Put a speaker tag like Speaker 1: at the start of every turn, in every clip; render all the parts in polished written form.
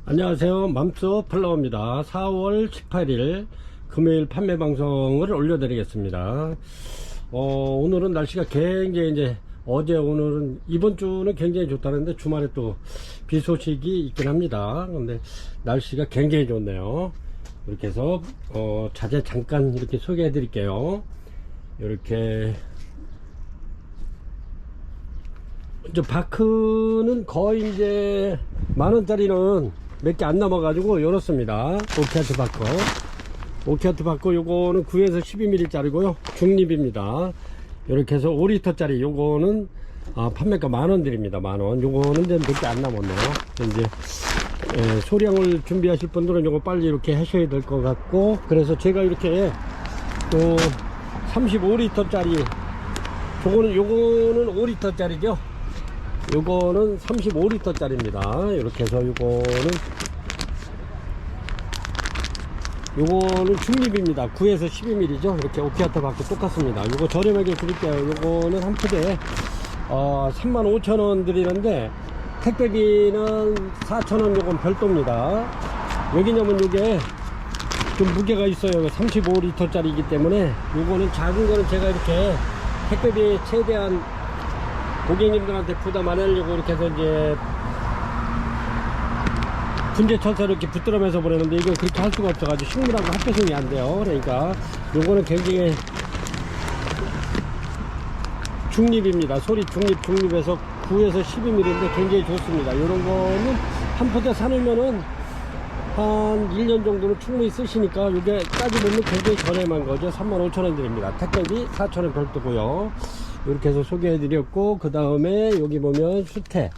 Speaker 1: 안녕하세요. 맘스 플라워입니다. 4월 18일 금요일 판매 방송을 올려드리겠습니다. 오늘은 날씨가 굉장히 어제 오늘은 이번 주는 굉장히 좋다는데 주말에 또 비 소식이 있긴 합니다. 근데 날씨가 굉장히 좋네요. 이렇게 해서 자재 잠깐 이렇게 소개해 드릴게요. 이렇게 이제 바크는 거의 이제 만원짜리는 몇 개 안 남아가지고 열었습니다. 오키아트 바크. 오키아트 바크 요거는 9에서 12mm 짜리고요. 중립입니다. 이렇게 해서 5리터 짜리 요거는 판매가 만원 드립니다. 만원. 요거는 이제 몇 개 안 남았네요. 이제 소량을 준비하실 분들은 요거 빨리 이렇게 하셔야 될 것 같고, 그래서 제가 이렇게 또 35리터 짜리 요거는 5리터 짜리죠. 요거는 35리터 짜리입니다. 이렇게 해서 요거는 중립입니다. 9에서 12mm죠. 이렇게 오키아트 바크 똑같습니다. 요거 저렴하게 드릴게요. 요거는 한 푸대에 35,000원 드리는데 택배비는 4,000원 요건 별도입니다. 왜냐면 요게 좀 무게가 있어요. 35리터 짜리이기 때문에 요거는 작은 거는 제가 이렇게 택배비 최대한 고객님들한테 부담 안 하려고 이렇게 해서 이제 분재 쳐서 이렇게 붙들어면서 보내는데 이거 그렇게 할 수가 없어가지고 식물하고 합배송이 안 돼요. 그러니까 요거는 굉장히 중립입니다. 소리 중립에서 9에서 12mm인데 굉장히 좋습니다. 요런 거는 한 포대 사놓으면은 한 1년 정도는 충분히 쓰시니까 이게 따지보면 굉장히 저렴한 거죠. 35,000원 드립니다. 택배비 4,000원 별도고요. 이렇게 해서 소개해 드렸고, 그 다음에 여기 보면 수태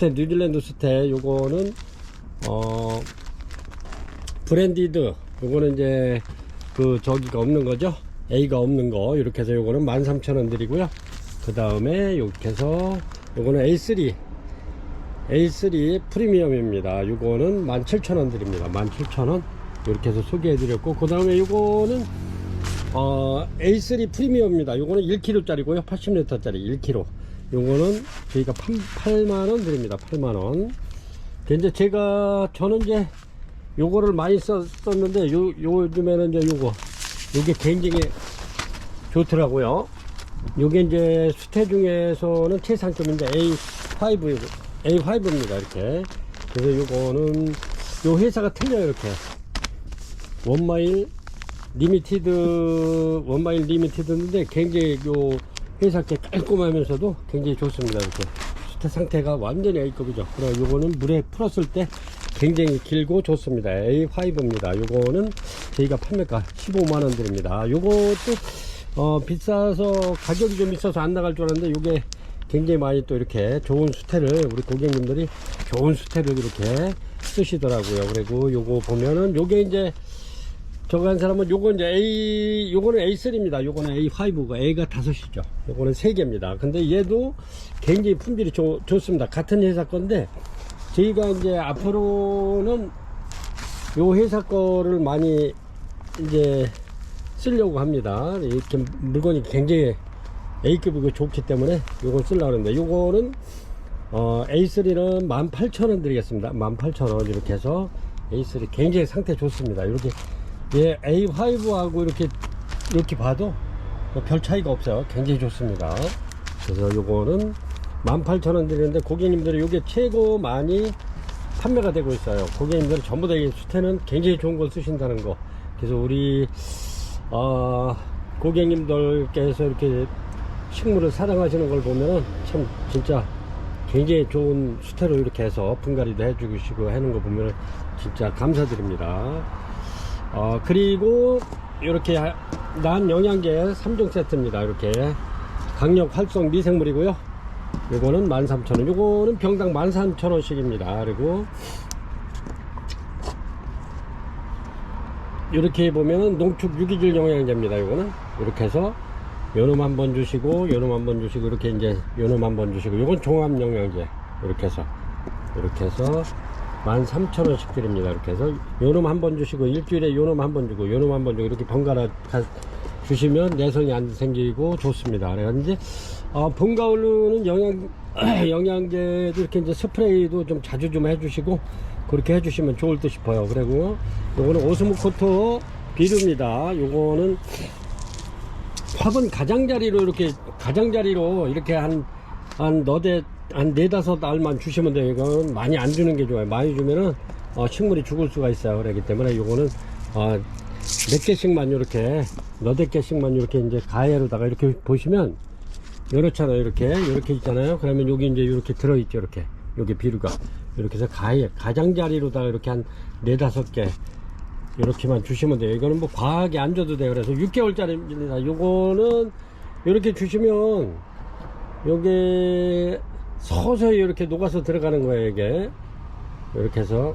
Speaker 1: 뉴질랜드 수태, 요거는 브랜디드, 요거는 이제 저기가 없는 거죠. A가 없는 거. 이렇게 해서 요거는 13,000원 드리고요. 그 다음에 이렇게 해서 요거는 A3 프리미엄입니다. 요거는 17,000원 드립니다. 17,000원. 이렇게 해서 소개해 드렸고, 그 다음에 요거는 A3 프리미엄입니다. 요거는 1kg 짜리고요. 80L 짜리 1kg. 요거는 저희가 8만원 드립니다. 8만원. 이제 저는 이제 요거를 많이 썼는데 요즘에는 이제 요게 굉장히 좋더라고요. 요게 이제 수태 중에서는 최상급인데 A5입니다. 이렇게. 그래서 요거는 요 회사가 틀려요. 이렇게 원마일 리미티드인데 굉장히 요 회사께 깔끔하면서도 굉장히 좋습니다. 이렇게 수태 상태가 완전히 A급이죠. 그리고 요거는 물에 풀었을 때 굉장히 길고 좋습니다. A5입니다. 요거는 저희가 판매가 15만원 드립니다. 요것도 비싸서 가격이 좀 있어서 안 나갈 줄 알았는데 요게 굉장히 많이 또 이렇게 좋은 수태를 우리 고객님들이 좋은 수태를 이렇게 쓰시더라고요. 그리고 요거 보면은 요게 이제 저거 한 사람은 요거는 A3입니다. 요거는 A5가 A가 5이죠. 요거는 3개입니다. 근데 얘도 굉장히 품질이 좋습니다. 같은 회사 건데 저희가 이제 앞으로는 요 회사 거를 많이 이제 쓰려고 합니다. 이렇게 물건이 굉장히 A급이고 좋기 때문에 요걸 쓰려고 하는데, 요거는 A3는 18,000원 드리겠습니다. 18,000원. 이렇게 해서 A3 굉장히 상태 좋습니다. 이렇게 A5하고 이렇게 봐도 별 차이가 없어요. 굉장히 좋습니다. 그래서 요거는 18,000원 드리는데 고객님들이 요게 최고 많이 판매가 되고 있어요. 고객님들이 전부 다 이 수태는 굉장히 좋은 걸 쓰신다는 거. 그래서 우리 고객님들께서 이렇게 식물을 사랑하시는 걸 보면은 참 진짜 굉장히 좋은 수태로 이렇게 해서 분갈이도 해주시고 하는 거 보면 진짜 감사드립니다. 그리고 이렇게 난 영양제 3종 세트입니다. 이렇게 강력 활성 미생물이고요. 요거는 13,000원. 요거는 병당 13,000원씩입니다. 그리고 이렇게 보면은 농축 유기질 영양제입니다. 요거는 이렇게 해서 요놈 한번 주시고 요놈 한번 주시고 이렇게 이제 요놈 한번 주시고, 요건 종합 영양제 이렇게 해서 13,000원씩 드립니다. 이렇게 해서 요놈 한번 주시고 일주일에 요놈 한번 주고 요놈 한번 주고 이렇게 번갈아 주시면 내성이 안 생기고 좋습니다. 그래서 이제 봄 가을로는 영양제도 이렇게 이제 스프레이도 좀 자주 좀 해주시고 그렇게 해주시면 좋을 듯 싶어요. 그리고 요거는 오스모코토 비료입니다. 요거는 화분 가장자리로 이렇게 한 네다섯 알만 주시면 돼요. 이건 많이 안 주는 게 좋아요. 많이 주면은 식물이 죽을 수가 있어요. 그렇기 때문에 요거는 몇 개씩만 이렇게 너댓 개씩만 이렇게 이제 가해로다가 이렇게 보시면 이렇잖아요. 이렇게 있잖아요. 그러면 여기 이제 이렇게 들어있죠. 이렇게 여기 비료가 이렇게 해서 가장자리로다가 이렇게 한 네다섯 개 이렇게만 주시면 돼요. 이거는 뭐 과하게 안 줘도 돼요. 그래서 6개월짜리입니다. 요거는 이렇게 주시면 요게 서서히 이렇게 녹아서 들어가는 거예요. 이게 이렇게 해서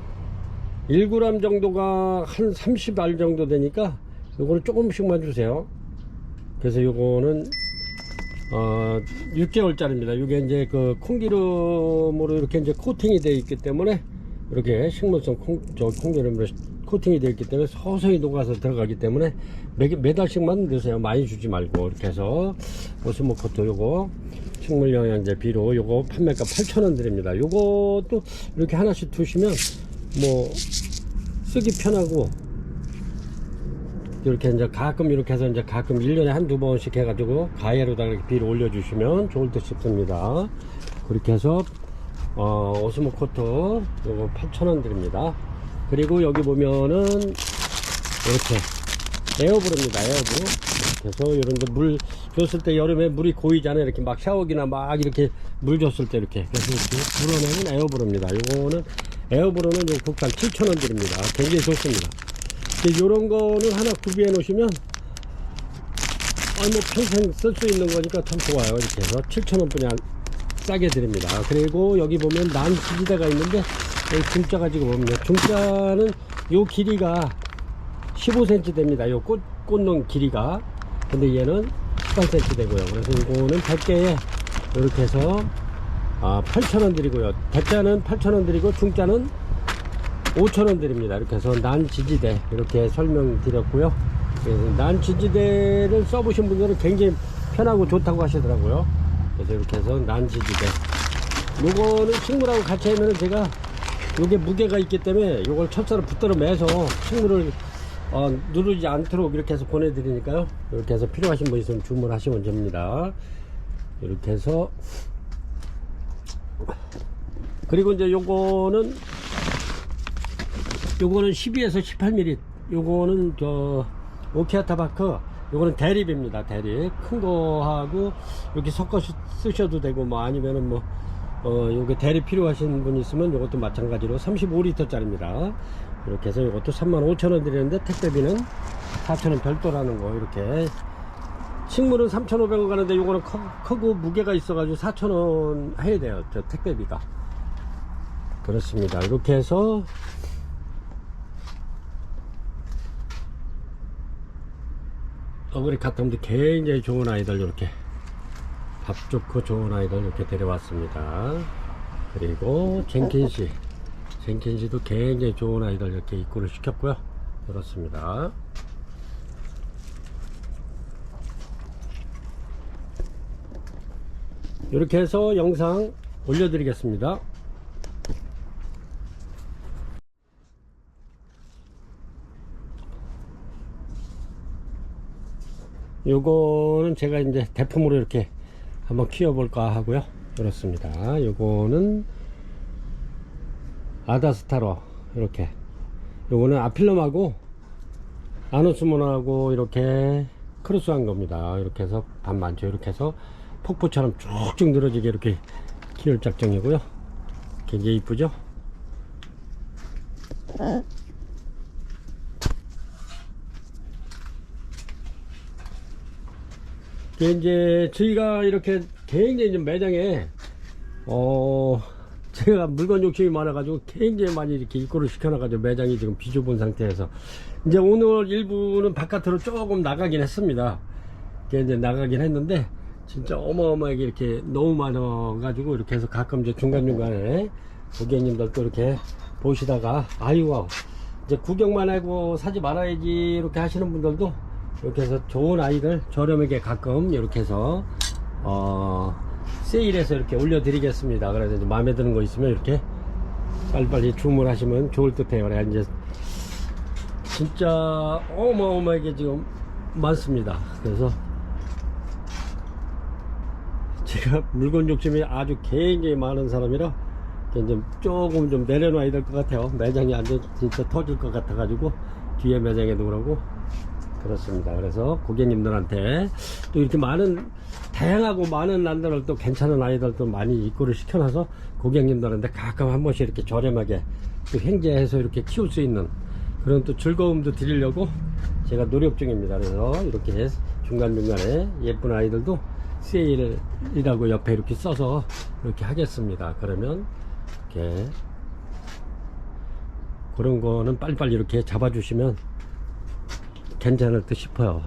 Speaker 1: 1g 정도가 한 30알 정도 되니까 요거는 조금씩만 주세요. 그래서 요거는 6개월짜리입니다. 이게 이제 그 콩기름으로 이렇게 이제 코팅이 되어 있기 때문에 이렇게 식물성 콩기름으로 코팅이 되어 있기 때문에 서서히 녹아서 들어가기 때문에 몇 알씩만 넣으세요. 많이 주지 말고. 이렇게 해서 오스모코토 요거 식물영양제 비료 요거 판매가 8,000원 드립니다. 요것도 이렇게 하나씩 두시면 뭐 쓰기 편하고 이렇게 이제 가끔 이렇게 해서 이제 가끔 1년에 한두 번씩 해가지고 가해로다 이렇게 비료 올려주시면 좋을 듯 싶습니다. 그렇게 해서 오스모코토 요거 8,000원 드립니다. 그리고 여기 보면은 이렇게 에어브로입니다. 에어브로. 이렇게 해서 이런 거 물 줬을 때 여름에 물이 고이잖아요. 이렇게 막 샤워기나 막 이렇게 물 줬을 때 이렇게. 그래서 이렇게 불어내는 에어브로입니다. 요거는 에어브로는 요 국산 7,000원 드립니다. 굉장히 좋습니다. 요런 거는 하나 구비해 놓으시면 뭐 평생 쓸 수 있는 거니까 참 좋아요. 이렇게 해서 7,000원 뿐이 싸게 드립니다. 그리고 여기 보면 난 지지대가 있는데 중자 가지고 보면 중자는 요 길이가 15cm 됩니다. 요 꽃농 길이가. 근데 얘는 18cm 되고요. 그래서 이거는 100개에 이렇게 해서 8,000원 드리고요. 대자는 8,000원 드리고 중자는 5,000원 드립니다. 이렇게 해서 난지지대 이렇게 설명드렸고요. 그래서 난지지대를 써보신 분들은 굉장히 편하고 좋다고 하시더라고요. 그래서 이렇게 해서 난지지대 요거는 식물하고 같이 하면 제가 요게 무게가 있기 때문에 요걸 첫사로 붙들어 매서 식물을 누르지 않도록 이렇게 해서 보내드리니까요. 이렇게 해서 필요하신 분 있으면 주문하시면 됩니다. 이렇게 해서 그리고 이제 요거는 12에서 18mm 요거는 오키아타바크 요거는 대립입니다. 대립 큰 거하고 이렇게 섞어 쓰셔도 되고 뭐 아니면은 뭐 요게 대립 필요하신 분 있으면 요것도 마찬가지로 35L 짜리입니다. 이렇게 해서 요것도 35,000원 드리는데 택배비는 4,000원 별도라는 거. 이렇게 식물은 3,500원 가는데 요거는 크고 무게가 있어 가지고 4,000원 해야 돼요. 저 택배비가. 그렇습니다. 이렇게 해서 우리 카텀도 굉장히 좋은 아이들 이렇게 밥 좋고 좋은 아이들 이렇게 데려왔습니다. 그리고 젠킨시도 굉장히 좋은 아이들 이렇게 입고를 시켰고요. 그렇습니다. 이렇게 해서 영상 올려드리겠습니다. 요거는 제가 이제 대품으로 이렇게 한번 키워볼까 하고요. 그렇습니다. 요거는 아다스타로 이렇게 요거는 아필럼하고 아노스몬하고 이렇게 크로스한 겁니다. 이렇게 해서 반 많죠. 이렇게 해서 폭포처럼 쭉쭉 늘어지게 이렇게 키울 작정이고요. 굉장히 이쁘죠. 이제 저희가 이렇게 굉장히 이제 매장에 제가 물건 욕심이 많아가지고 굉장히 많이 이렇게 입고를 시켜놔가지고 매장이 지금 비좁은 상태에서 이제 오늘 일부는 바깥으로 조금 나가긴 했습니다. 이제 나가긴 했는데 진짜 어마어마하게 이렇게 너무 많아가지고 이렇게 해서 가끔 이제 중간중간에 고객님들 또 이렇게 보시다가 아이고 이제 구경만 하고 사지 말아야지 이렇게 하시는 분들도 이렇게 해서 좋은 아이들 저렴하게 가끔 이렇게 해서 세일해서 이렇게 올려드리겠습니다. 그래서 이제 마음에 드는 거 있으면 이렇게 빨리빨리 주문하시면 좋을 듯해요. 그래 이제 진짜 어마어마하게 지금 많습니다. 그래서 제가 물건 욕심이 아주 굉장히 많은 사람이라 이제 조금 좀 내려놔야 될 것 같아요. 매장이 완전 진짜 터질 것 같아 가지고 뒤에 매장에 놓으라고 그렇습니다. 그래서 고객님들한테 또 이렇게 많은 다양하고 많은 난들을 또 괜찮은 아이들도 많이 입고를 시켜놔서 고객님들한테 가끔 한 번씩 이렇게 저렴하게 또 횡재해서 이렇게 키울 수 있는 그런 또 즐거움도 드리려고 제가 노력 중입니다. 그래서 이렇게 중간중간에 예쁜 아이들도 세일이라고 옆에 이렇게 써서 이렇게 하겠습니다. 그러면 이렇게 그런 거는 빨리빨리 이렇게 잡아주시면 괜찮을 듯 싶어요.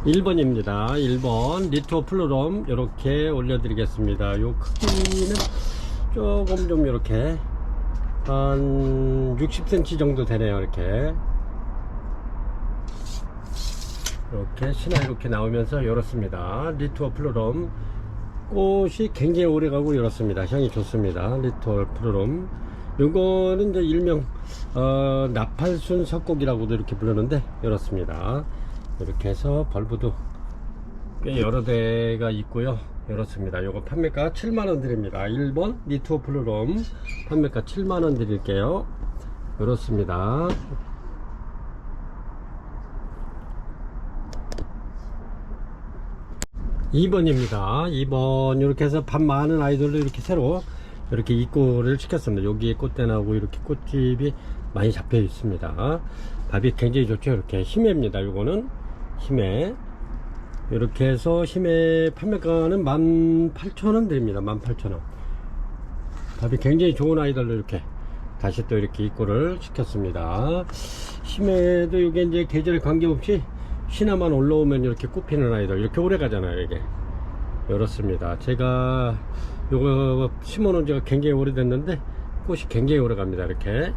Speaker 1: (1번입니다) 1번 리투어 플루럼 이렇게 올려드리겠습니다. 요 크기는 조금 좀 이렇게 한 60cm 정도 되네요. 이렇게 신화 이렇게 나오면서 열었습니다. 리투어 플루럼 꽃이 굉장히 오래가고 이렇습니다. 향이 좋습니다. 리투어 플루럼 요거는 이제 일명 나팔순 석곡이라고도 이렇게 부르는데 이렇습니다. 이렇게 해서 벌브도 꽤 여러 대가 있고요. 이렇습니다. 요거 판매가 7만원 드립니다. 1번 리투어 플루럼 판매가 7만원 드릴게요. 이렇습니다. 2번입니다. 2번 이렇게 해서 밥 많은 아이들도 이렇게 새로 이렇게 입고를 시켰습니다. 여기에 꽃대 나오고 이렇게 꽃집이 많이 잡혀 있습니다. 밥이 굉장히 좋죠. 이렇게 히메입니다. 요거는 히메 이렇게 해서 히메 판매가는 18,000원 드립니다. 18,000원. 밥이 굉장히 좋은 아이들로 이렇게 다시 또 이렇게 입고를 시켰습니다. 히메도 이게 이제 계절 관계없이 신화만 올라오면 이렇게 꽃피는 아이들 이렇게 오래 가잖아요. 이게 이렇습니다. 제가 요거 심어놓은 지가 굉장히 오래됐는데 꽃이 굉장히 오래 갑니다. 이렇게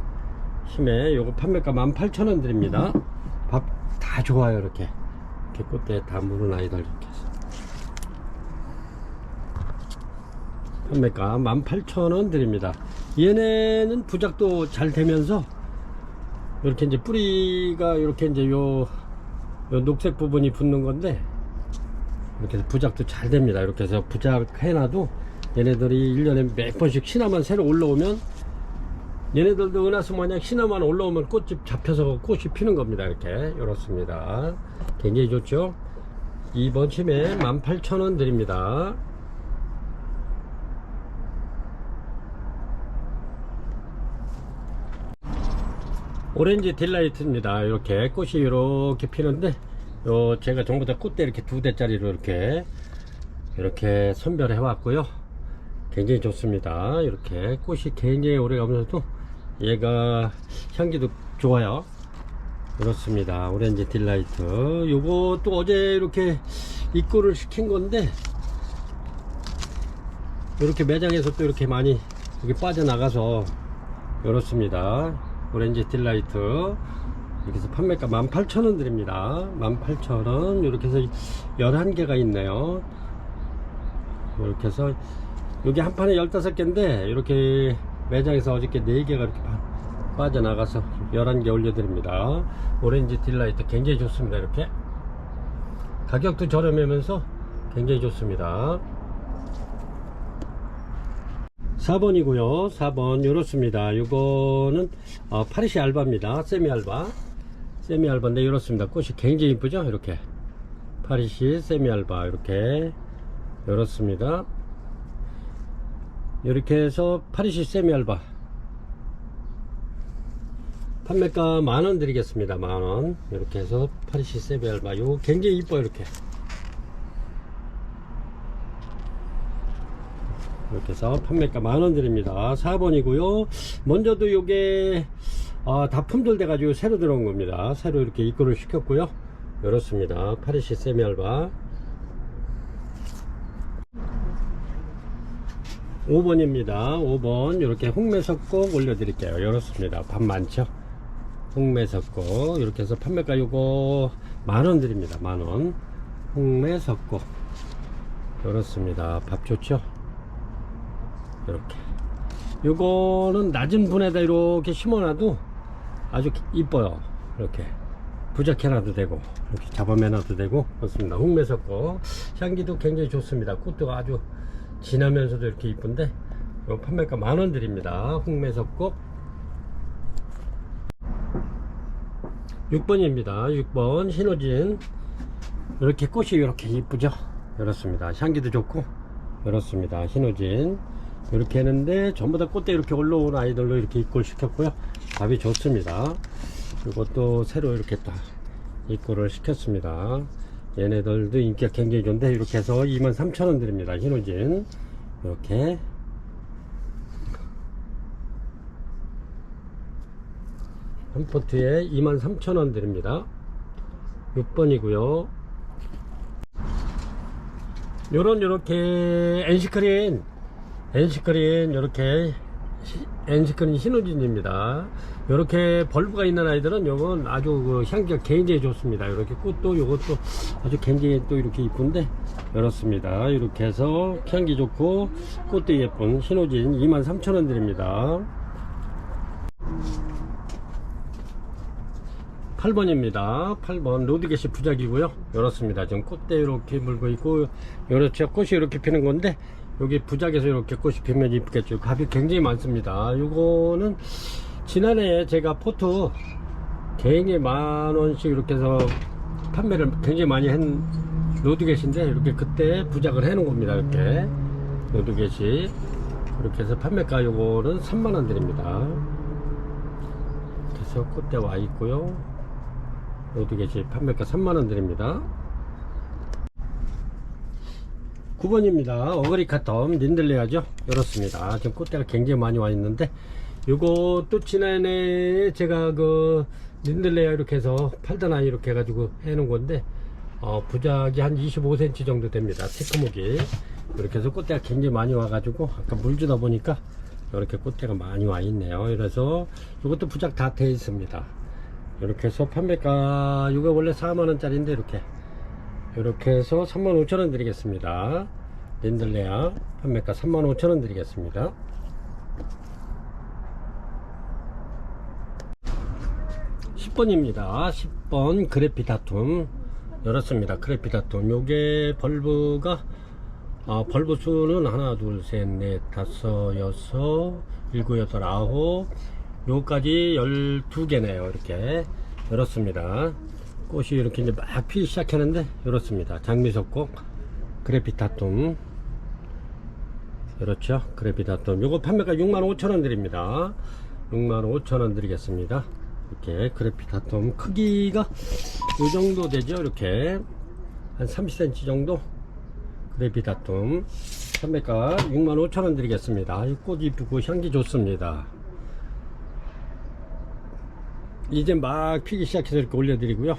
Speaker 1: 힘에 요거 판매가 18,000원 드립니다. 밥 다 좋아요. 이렇게 꽃대에 다 무는 아이들 이렇게 해서 판매가 18,000원 드립니다. 얘네는 부작도 잘 되면서 이렇게 이제 뿌리가 이렇게 이제 요 녹색 부분이 붙는 건데 이렇게 해서 부작도 잘 됩니다. 이렇게 해서 부작 해놔도 얘네들이 1년에 몇 번씩 신화만 새로 올라오면 얘네들도 은하수 마냥 신화만 올라오면 꽃집 잡혀서 꽃이 피는 겁니다. 이렇게 이렇습니다. 굉장히 좋죠. 2번 심해 18,000원 드립니다. 오렌지 딜라이트입니다. 이렇게 꽃이 이렇게 피는데 제가 전부 다 꽃대 이렇게 2대짜리로 이렇게 선별해 왔고요. 굉장히 좋습니다. 이렇게 꽃이 굉장히 오래 가면서도 얘가 향기도 좋아요. 그렇습니다. 오렌지 딜라이트 요거 또 어제 이렇게 입고를 시킨 건데 이렇게 매장에서 또 이렇게 많이 이렇게 빠져나가서 이렇습니다. 오렌지 딜라이트 이렇게 해서 판매가 18,000원 드립니다. 18,000원 이렇게 해서 11개가 있네요. 이렇게 해서 여기 한 판에 15개인데 이렇게 매장에서 어저께 4개가 이렇게 빠져나가서 11개 올려드립니다. 오렌지 딜라이트 굉장히 좋습니다. 이렇게 가격도 저렴하면서 굉장히 좋습니다. 4번이고요 4번 이렇습니다. 이거는 파리시 알바입니다. 세미 알바인데 이렇습니다. 꽃이 굉장히 이쁘죠. 이렇게 파리시 세미 알바 이렇게 이렇습니다. 이렇게 해서 파리시 세미 알바 판매가 만원 드리겠습니다. 만원. 이렇게 해서 파리시 세미 알바 이거 굉장히 이뻐요. 이렇게 해서 판매가 만원 드립니다. 4번이고요 먼저도 요게 다 품절 돼가지고 새로 들어온 겁니다. 새로 이렇게 입고를 시켰고요. 이렇습니다. 파리시 세미 알바 5번입니다. 5번 이렇게 홍매석곡 올려드릴게요. 이렇습니다. 밥 많죠? 홍매석곡 이렇게 해서 판매가 요거 만원 드립니다. 만원. 홍매석곡 이렇습니다. 밥 좋죠? 이렇게 요거는 낮은 분에다 이렇게 심어놔도 아주 이뻐요. 이렇게 부작해놔도 되고 이렇게 잡아매놔도 되고 그렇습니다. 홍매석곡 향기도 굉장히 좋습니다. 꽃도 아주 진하면서도 이렇게 이쁜데 요 판매가 만원 드립니다. 홍매석곡 6번입니다. 6번 신호진 이렇게 꽃이 이렇게 이쁘죠? 이렇습니다. 향기도 좋고 이렇습니다. 신호진 이렇게 했는데 전부 다 꽃대 이렇게 올라온 아이들로 이렇게 입고를 시켰고요. 밥이 좋습니다. 이것도 새로 이렇게 딱 입고를 시켰습니다. 얘네들도 인기가 굉장히 좋은데 이렇게 해서 23,000원 드립니다. 신호진 이렇게 한 포트에 23,000원 드립니다. 6번이고요. 요렇게 엔시크린 요렇게 엔시크린 신호진입니다. 요렇게 벌브가 있는 아이들은 요건 아주 그 향기가 굉장히 좋습니다. 이렇게 꽃도 요것도 아주 굉장히 또 이렇게 이쁜데 이렇습니다. 이렇게 해서 향기 좋고 꽃도 예쁜 신호진 23,000원 드립니다. 8번입니다. 8번 로드게시 부작이고요. 이렇습니다. 지금 꽃대 이렇게 물고 있고 요렇게 꽃이 이렇게 피는 건데 여기 부작에서 이렇게 꽃이 피면 이쁘겠죠. 값이 굉장히 많습니다. 요거는 지난해 제가 포트 굉장히 만원씩 이렇게 해서 판매를 굉장히 많이 한 로드게시인데 이렇게 그때 부작을 해 놓은 겁니다. 이렇게 로드게시 이렇게 해서 판매가 요거는 3만원 드립니다. 그래서 꽃대 와 있고요. 로드게시 판매가 3만원 드립니다. 9번입니다. 어그리 카텀 린들레아죠. 이렇습니다. 지금 꽃대가 굉장히 많이 와 있는데 요것도 지난해 제가 그 린들레아 이렇게 해서 팔던 아이 이렇게 해가지고 해놓은 건데 부작이 한 25cm 정도 됩니다. 테크목이 이렇게 해서 꽃대가 굉장히 많이 와가지고 아까 물 주다 보니까 이렇게 꽃대가 많이 와 있네요. 그래서 이것도 부작 다 돼 있습니다. 이렇게 해서 판매가 이거 원래 4만원짜리인데 이렇게 해서 35,000원 드리겠습니다. 린들레아 판매가 35,000원 드리겠습니다. 10번입니다. 10번 그래피다툼 열었습니다. 그래피다툼 요게 벌브가 벌브 수는 하나 둘 셋 넷 다섯 여섯 일곱 여덟 아홉 요까지 12개네요. 이렇게 열었습니다. 꽃이 이렇게 이제 막 피기 시작하는데 이렇습니다. 장미석곡 그래피다툼 그렇죠. 그래피다툼 요거 판매가 65,000원 드립니다. 65,000원 드리겠습니다. 이렇게 그래피다툼 크기가 이 정도 되죠. 이렇게 한 30cm 정도 그래피다툼 판매가 65,000원 드리겠습니다. 이 꽃 이쁘고 향기 좋습니다. 이제 막 피기 시작해서 이렇게 올려드리고요.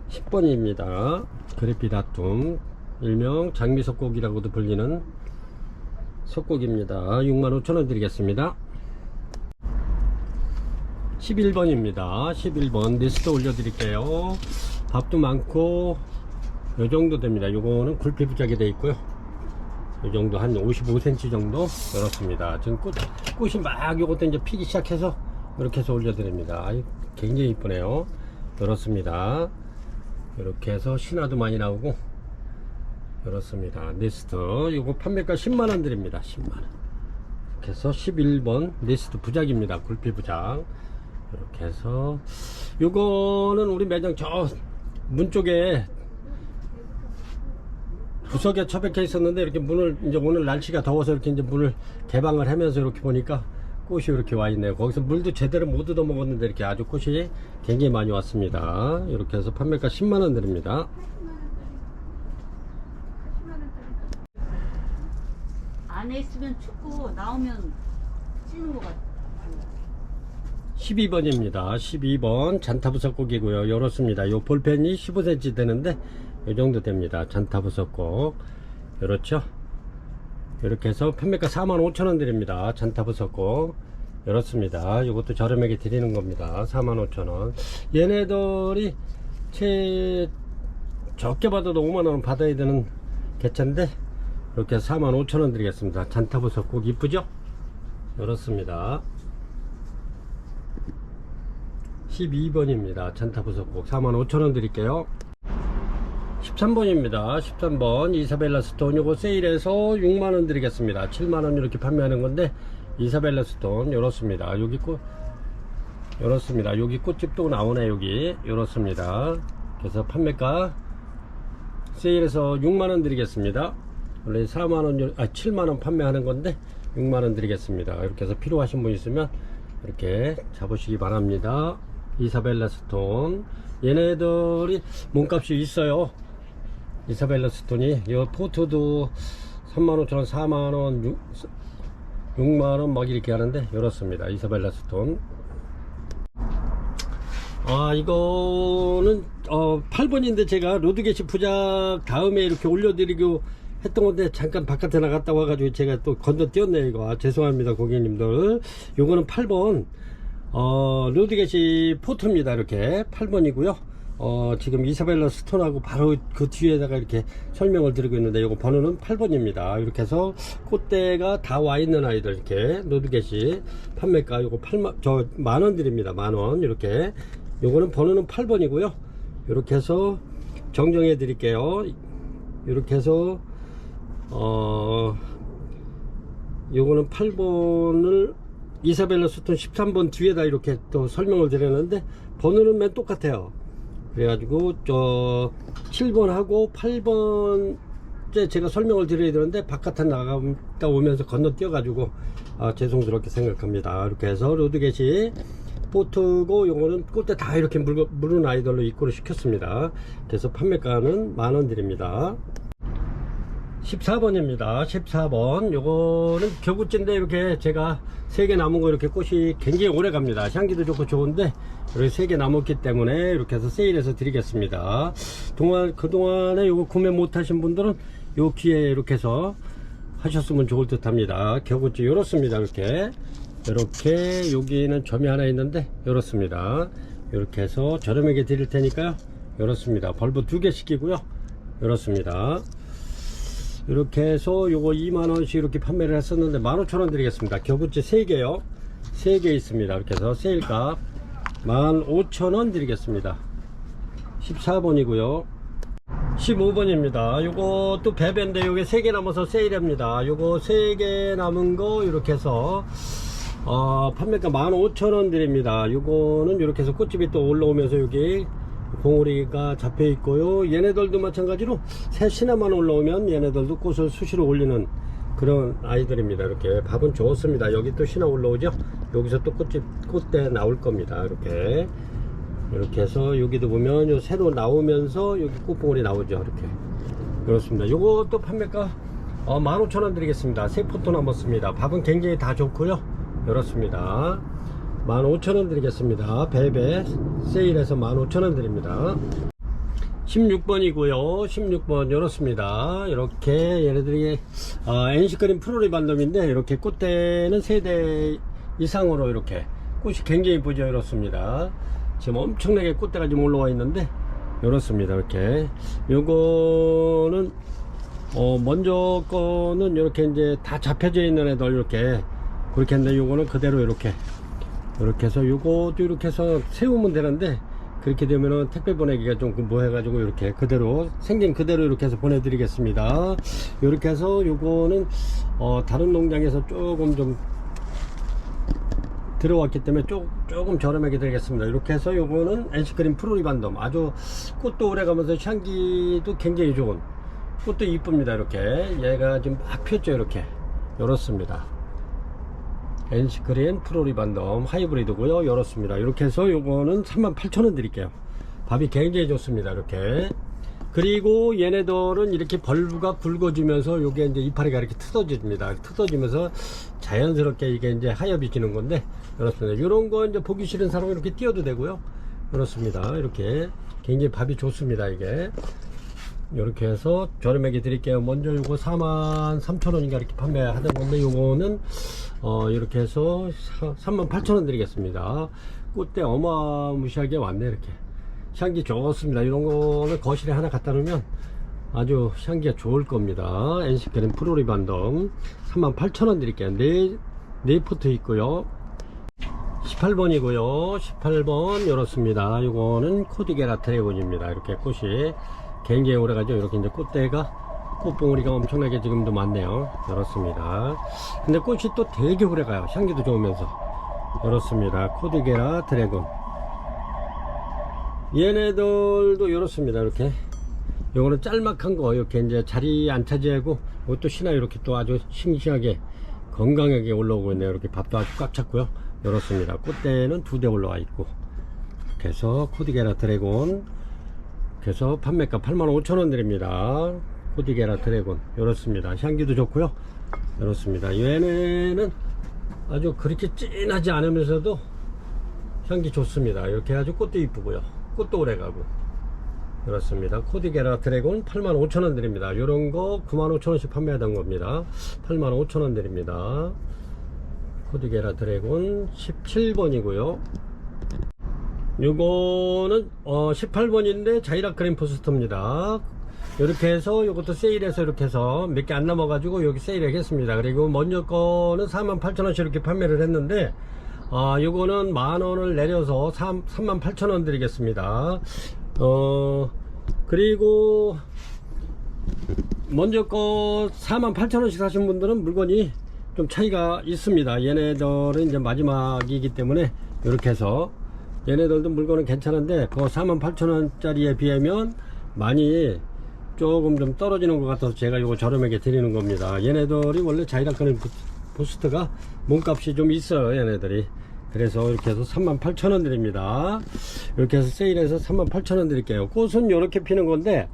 Speaker 1: 10번입니다. 그래피다툼 일명 장미석곡이라고도 불리는 석곡입니다. 65,000원 드리겠습니다. 11번입니다. 11번 리스트 올려드릴게요. 밥도 많고 요정도 됩니다. 요거는 굴피 부작이 되어 있고요. 요정도 한 55cm 정도 열었습니다. 지금 꽃이 막 요것도 이제 피기 시작해서 이렇게 해서 올려드립니다. 굉장히 이쁘네요. 열었습니다. 이렇게 해서 신화도 많이 나오고 열었습니다. 리스트 요거 판매가 10만원 드립니다. 10만원 이렇게 해서 11번 리스트 부작입니다. 굴피 부작 이렇게 해서 요거는 우리 매장 저 문 쪽에 구석에 처박혀 있었는데 이렇게 문을 이제 오늘 날씨가 더워서 이렇게 이제 문을 개방을 하면서 이렇게 보니까 꽃이 이렇게 와 있네요. 거기서 물도 제대로 못 얻어 먹었는데 이렇게 아주 꽃이 굉장히 많이 왔습니다. 이렇게 해서 판매가 10만원 드립니다.
Speaker 2: 안에 있으면 춥고 나오면 찌는 것 같아요.
Speaker 1: 12번입니다. 12번 잔타부석곡이고요. 열었습니다. 요 볼펜이 15cm 되는데 요 정도 됩니다. 잔타부석곡. 그렇죠. 이렇게 해서 판매가 45,000원 드립니다. 잔타부석고 이렇습니다. 이것도 저렴하게 드리는 겁니다. 45,000원. 얘네들이 적게 받아도 5만원 받아야 되는 개체인데 이렇게 45,000원 드리겠습니다. 잔타부석고 이쁘죠? 이렇습니다. 12번입니다. 잔타부석고 45,000원 드릴게요. 13번입니다. 13번 이사벨라 스톤 요거 세일해서 6만원 드리겠습니다. 7만원 이렇게 판매하는 건데 이사벨라 스톤 요렇습니다. 여기 꽃 요렇습니다. 여기 꽃집도 나오네. 여기 요렇습니다. 그래서 판매가 세일해서 6만원 드리겠습니다. 원래 4만원 7만원 판매하는 건데 6만원 드리겠습니다. 이렇게 해서 필요하신 분 있으면 이렇게 잡으시기 바랍니다. 이사벨라 스톤 얘네들이 몸값이 있어요. 이사벨라 스톤이 이 포트도 35,000원 4만원 6만원 막 이렇게 하는데 이렇습니다. 이사벨라 스톤. 이거는 8번인데 제가 로드게시 부작 다음에 이렇게 올려드리고 했던 건데 잠깐 바깥에 나갔다 와가지고 제가 또 건너뛰었네요. 이거 죄송합니다 고객님들. 요거는 8번 로드게시 포트입니다. 이렇게 8번이고요. 지금 이사벨라 스톤하고 바로 그 뒤에다가 이렇게 설명을 드리고 있는데 요거 번호는 8번입니다. 이렇게 해서 꽃대가 다 와 있는 아이들 이렇게 로드게시 판매가 요거 10,000원 드립니다. 만원. 이렇게 요거는 번호는 8번이고요. 이렇게 해서 정정해 드릴게요. 이렇게 해서 요거는 8번을 이사벨라 스톤 13번 뒤에다 이렇게 또 설명을 드렸는데 번호는 맨 똑같아요. 그래가지고 7번하고 8번 제가 설명을 드려야 되는데 바깥에 나갔다 오면서 건너뛰어 가지고 죄송스럽게 생각합니다. 이렇게 해서 로드게시 포트고 요거는 꽃대 다 이렇게 물은 아이들로 입고를 시켰습니다. 그래서 판매가는 만원 드립니다. 14번입니다. 14번 요거는 격우째인데 이렇게 제가 3개 남은 거 이렇게 꽃이 굉장히 오래 갑니다. 향기도 좋고 좋은데 이렇게 3개 남았기 때문에 이렇게 해서 세일해서 드리겠습니다. 그동안에 요거 구매 못하신 분들은 요 기회에 이렇게 해서 하셨으면 좋을 듯 합니다. 격우째 요렇습니다. 이렇게 여기는 점이 하나 있는데 요렇습니다. 이렇게 해서 저렴하게 드릴 테니까요. 요렇습니다. 벌브 2개 시키고요. 요렇습니다. 이렇게 해서 요거 2만원씩 이렇게 판매를 했었는데 15,000원 드리겠습니다. 격우째 3개요 3개 있습니다. 이렇게 해서 세일값 15,000원 드리겠습니다. 14번이고요 15번입니다. 요것도 배배인데 요게 3개 남아서 세일합니다. 요거 3개 남은 거 이렇게 해서 판매가 15,000원 드립니다. 요거는 이렇게 해서 꽃집이 또 올라오면서 여기 봉우리가 잡혀 있고요. 얘네들도 마찬가지로 셋이나만 올라오면 얘네들도 꽃을 수시로 올리는 그런 아이들입니다. 이렇게 밥은 좋습니다. 여기 또 신화 올라오죠. 여기서 또 꽃대 나올 겁니다. 이렇게 해서 여기도 보면 요 새로 나오면서 여기 꽃봉오리 나오죠. 이렇게 그렇습니다. 요것도 판매가 15,000원 드리겠습니다. 3포토 남았습니다. 밥은 굉장히 다 좋고요. 이렇습니다. 15,000원 드리겠습니다. 배배 세일해서 15,000원 드립니다. 16번이고요 16번 이렇습니다. 이렇게 얘네들이 NC크림 프로리반덤인데 이렇게 꽃대는 3대 이상으로 이렇게 꽃이 굉장히 이쁘죠. 이렇습니다. 지금 엄청나게 꽃대가 지금 올라와 있는데 이렇습니다. 이렇게 요거는 먼저 거는 이렇게 이제 다 잡혀져 있는 애들 이렇게 그렇게 했는데 요거는 그대로 이렇게 해서 요것도 이렇게 해서 세우면 되는데 그렇게 되면은 택배 보내기가 좀 뭐 해가지고 이렇게 그대로 생긴 그대로 이렇게 해서 보내드리겠습니다. 이렇게 해서 요거는 다른 농장에서 조금 좀 들어왔기 때문에 조금 저렴하게 드리겠습니다. 이렇게 해서 요거는 NC크림 프로리반덤 아주 꽃도 오래가면서 향기도 굉장히 좋은 꽃도 이쁩니다. 이렇게 얘가 지금 막 폈죠. 이렇습니다. NC크림 프로리반덤 하이브리드고요. 이렇습니다. 이렇게 해서 요거는 38,000원 드릴게요. 밥이 굉장히 좋습니다. 이렇게 그리고 얘네들은 이렇게 벌브가 굵어지면서 요게 이제 이파리가 이렇게 뜯어집니다. 뜯어지면서 자연스럽게 이게 이제 하엽이 지는 건데 그렇습니다. 이런 거 이제 보기 싫은 사람은 이렇게 띄워도 되고요. 그렇습니다. 이렇게 굉장히 밥이 좋습니다. 이게 이렇게 해서 저렴하게 드릴게요. 먼저 요거 43,000원인가 이렇게 판매하던 건데, 요거는 이렇게 해서 38,000원 드리겠습니다. 꽃대 어마무시하게 왔네. 이렇게 향기 좋습니다. 이런 거는 거실에 하나 갖다 놓으면 아주 향기가 좋을 겁니다. NC크림 프로리반덤 38,000원 드릴게요. 네 포트 있고요. 18번이고요. 18번 이렇습니다. 요거는 코디게라 드래곤입니다. 이렇게 꽃이 굉장히 오래가죠. 이렇게 이제 꽃대가, 꽃봉오리가 엄청나게 지금도 많네요. 이렇습니다. 근데 꽃이 또 되게 오래가요. 향기도 좋으면서. 이렇습니다. 코디게라 드래곤. 얘네들도 이렇습니다. 이렇게. 요거는 짤막한 거, 이렇게 이제 자리 안 차지하고, 이것도 신화 이렇게 또 아주 싱싱하게, 건강하게 올라오고 있네요. 이렇게 밥도 아주 꽉 찼고요. 이렇습니다. 꽃대는 2대 올라와 있고. 그래서 코디게라 드래곤. 그래서 판매가 85,000원 드립니다. 코디게라 드래곤. 이렇습니다. 향기도 좋고요. 이렇습니다. 얘네는 아주 그렇게 진하지 않으면서도 향기 좋습니다. 이렇게 아주 꽃도 이쁘고요. 꽃도 오래가고. 그렇습니다. 코디게라 드래곤 85,000원 드립니다. 요런 거 95,000원씩 판매하던 겁니다. 85,000원 드립니다. 코디게라 드래곤 17번이고요. 요거는 18번인데 자이락 그린 포스터입니다. 이렇게 해서 요것도 세일해서 이렇게 해서 몇 개 안 남아가지고 여기 세일하겠습니다. 그리고 먼저 거는 48,000원씩 이렇게 판매를 했는데, 요거는 만원을 내려서 38,000원 드리겠습니다. 그리고 먼저 거 48,000원씩 사신 분들은 물건이 좀 차이가 있습니다. 얘네들은 이제 마지막이기 때문에 이렇게 해서 얘네들도 물건은 괜찮은데 그 48,000원짜리에 비하면 많이 조금 좀 떨어지는 것 같아서 제가 이거 저렴하게 드리는 겁니다. 얘네들이 원래 자이락거는 부스트가 몸값이 좀 있어요. 얘네들이. 그래서 이렇게 해서 38,000원 드립니다. 이렇게 해서 세일해서 38,000원 드릴게요. 꽃은 이렇게 피는 건데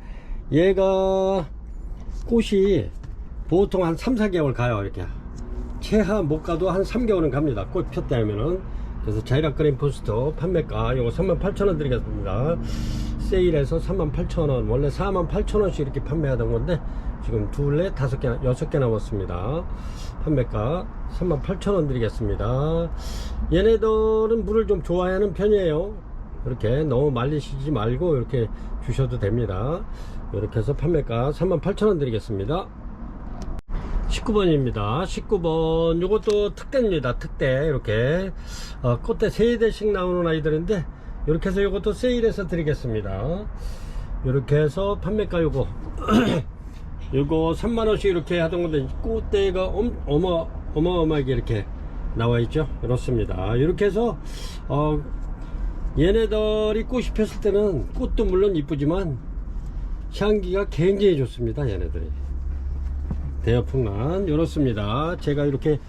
Speaker 1: 얘가 꽃이 보통 한 3, 4개월 가요. 이렇게 최하 못 가도 한 3개월은 갑니다. 꽃 폈다 하면은. 그래서 자이락 그린 포스터 판매가 이거 38,000원 드리겠습니다. 세일해서 38,000원. 원래 48,000원씩 이렇게 판매하던 건데 지금 둘레 5개 6개 남았습니다. 판매가 38,000원 드리겠습니다. 얘네들은 물을 좀 좋아하는 편이에요. 이렇게 너무 말리시지 말고 이렇게 주셔도 됩니다. 이렇게 해서 판매가 38,000원 드리겠습니다. 19번입니다. 19번 요것도 특대입니다. 특대. 이렇게 꽃대 3대씩 나오는 아이들인데 이렇게 해서 요것도 세일해서 드리겠습니다. 이렇게 해서 판매가 요거 요거 3만원씩 이렇게 하던 건데 꽃대가 어마어마하게 이렇게 나와 있죠. 이렇습니다. 이렇게 해서 얘네들이 꽃이 폈을 때는 꽃도 물론 이쁘지만 향기가 굉장히 좋습니다. 얘네들이 대여풍란 이렇습니다. 제가 이렇게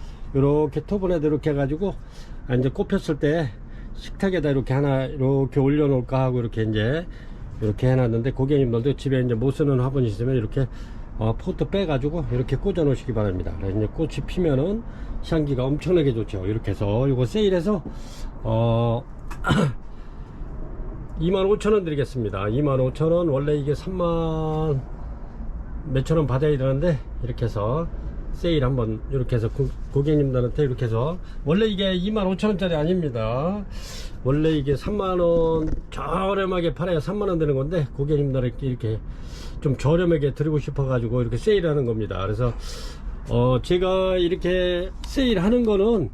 Speaker 1: 토분에다 이렇게 해가지고 이제 꽃 폈을 때 식탁에다 이렇게 하나 이렇게 올려놓을까 하고 이렇게 이제 이렇게 해놨는데 고객님들도 집에 이제 못 쓰는 화분이 있으면 이렇게 포트 빼가지고 이렇게 꽂아 놓으시기 바랍니다. 이제 꽃이 피면은 향기가 엄청나게 좋죠. 이렇게 해서 이거 세일해서 25,000원 드리겠습니다. 25,000원. 원래 이게 3만 몇천원 받아야 되는데 이렇게 해서 세일 한번 이렇게 해서 고객님들한테 이렇게 해서 원래 이게 25,000원짜리 아닙니다. 원래 이게 3만원 저렴하게 팔아야 3만원 되는 건데 고객님들에게 이렇게 좀 저렴하게 드리고 싶어 가지고 이렇게 세일하는 겁니다. 그래서 제가 이렇게 세일하는 거는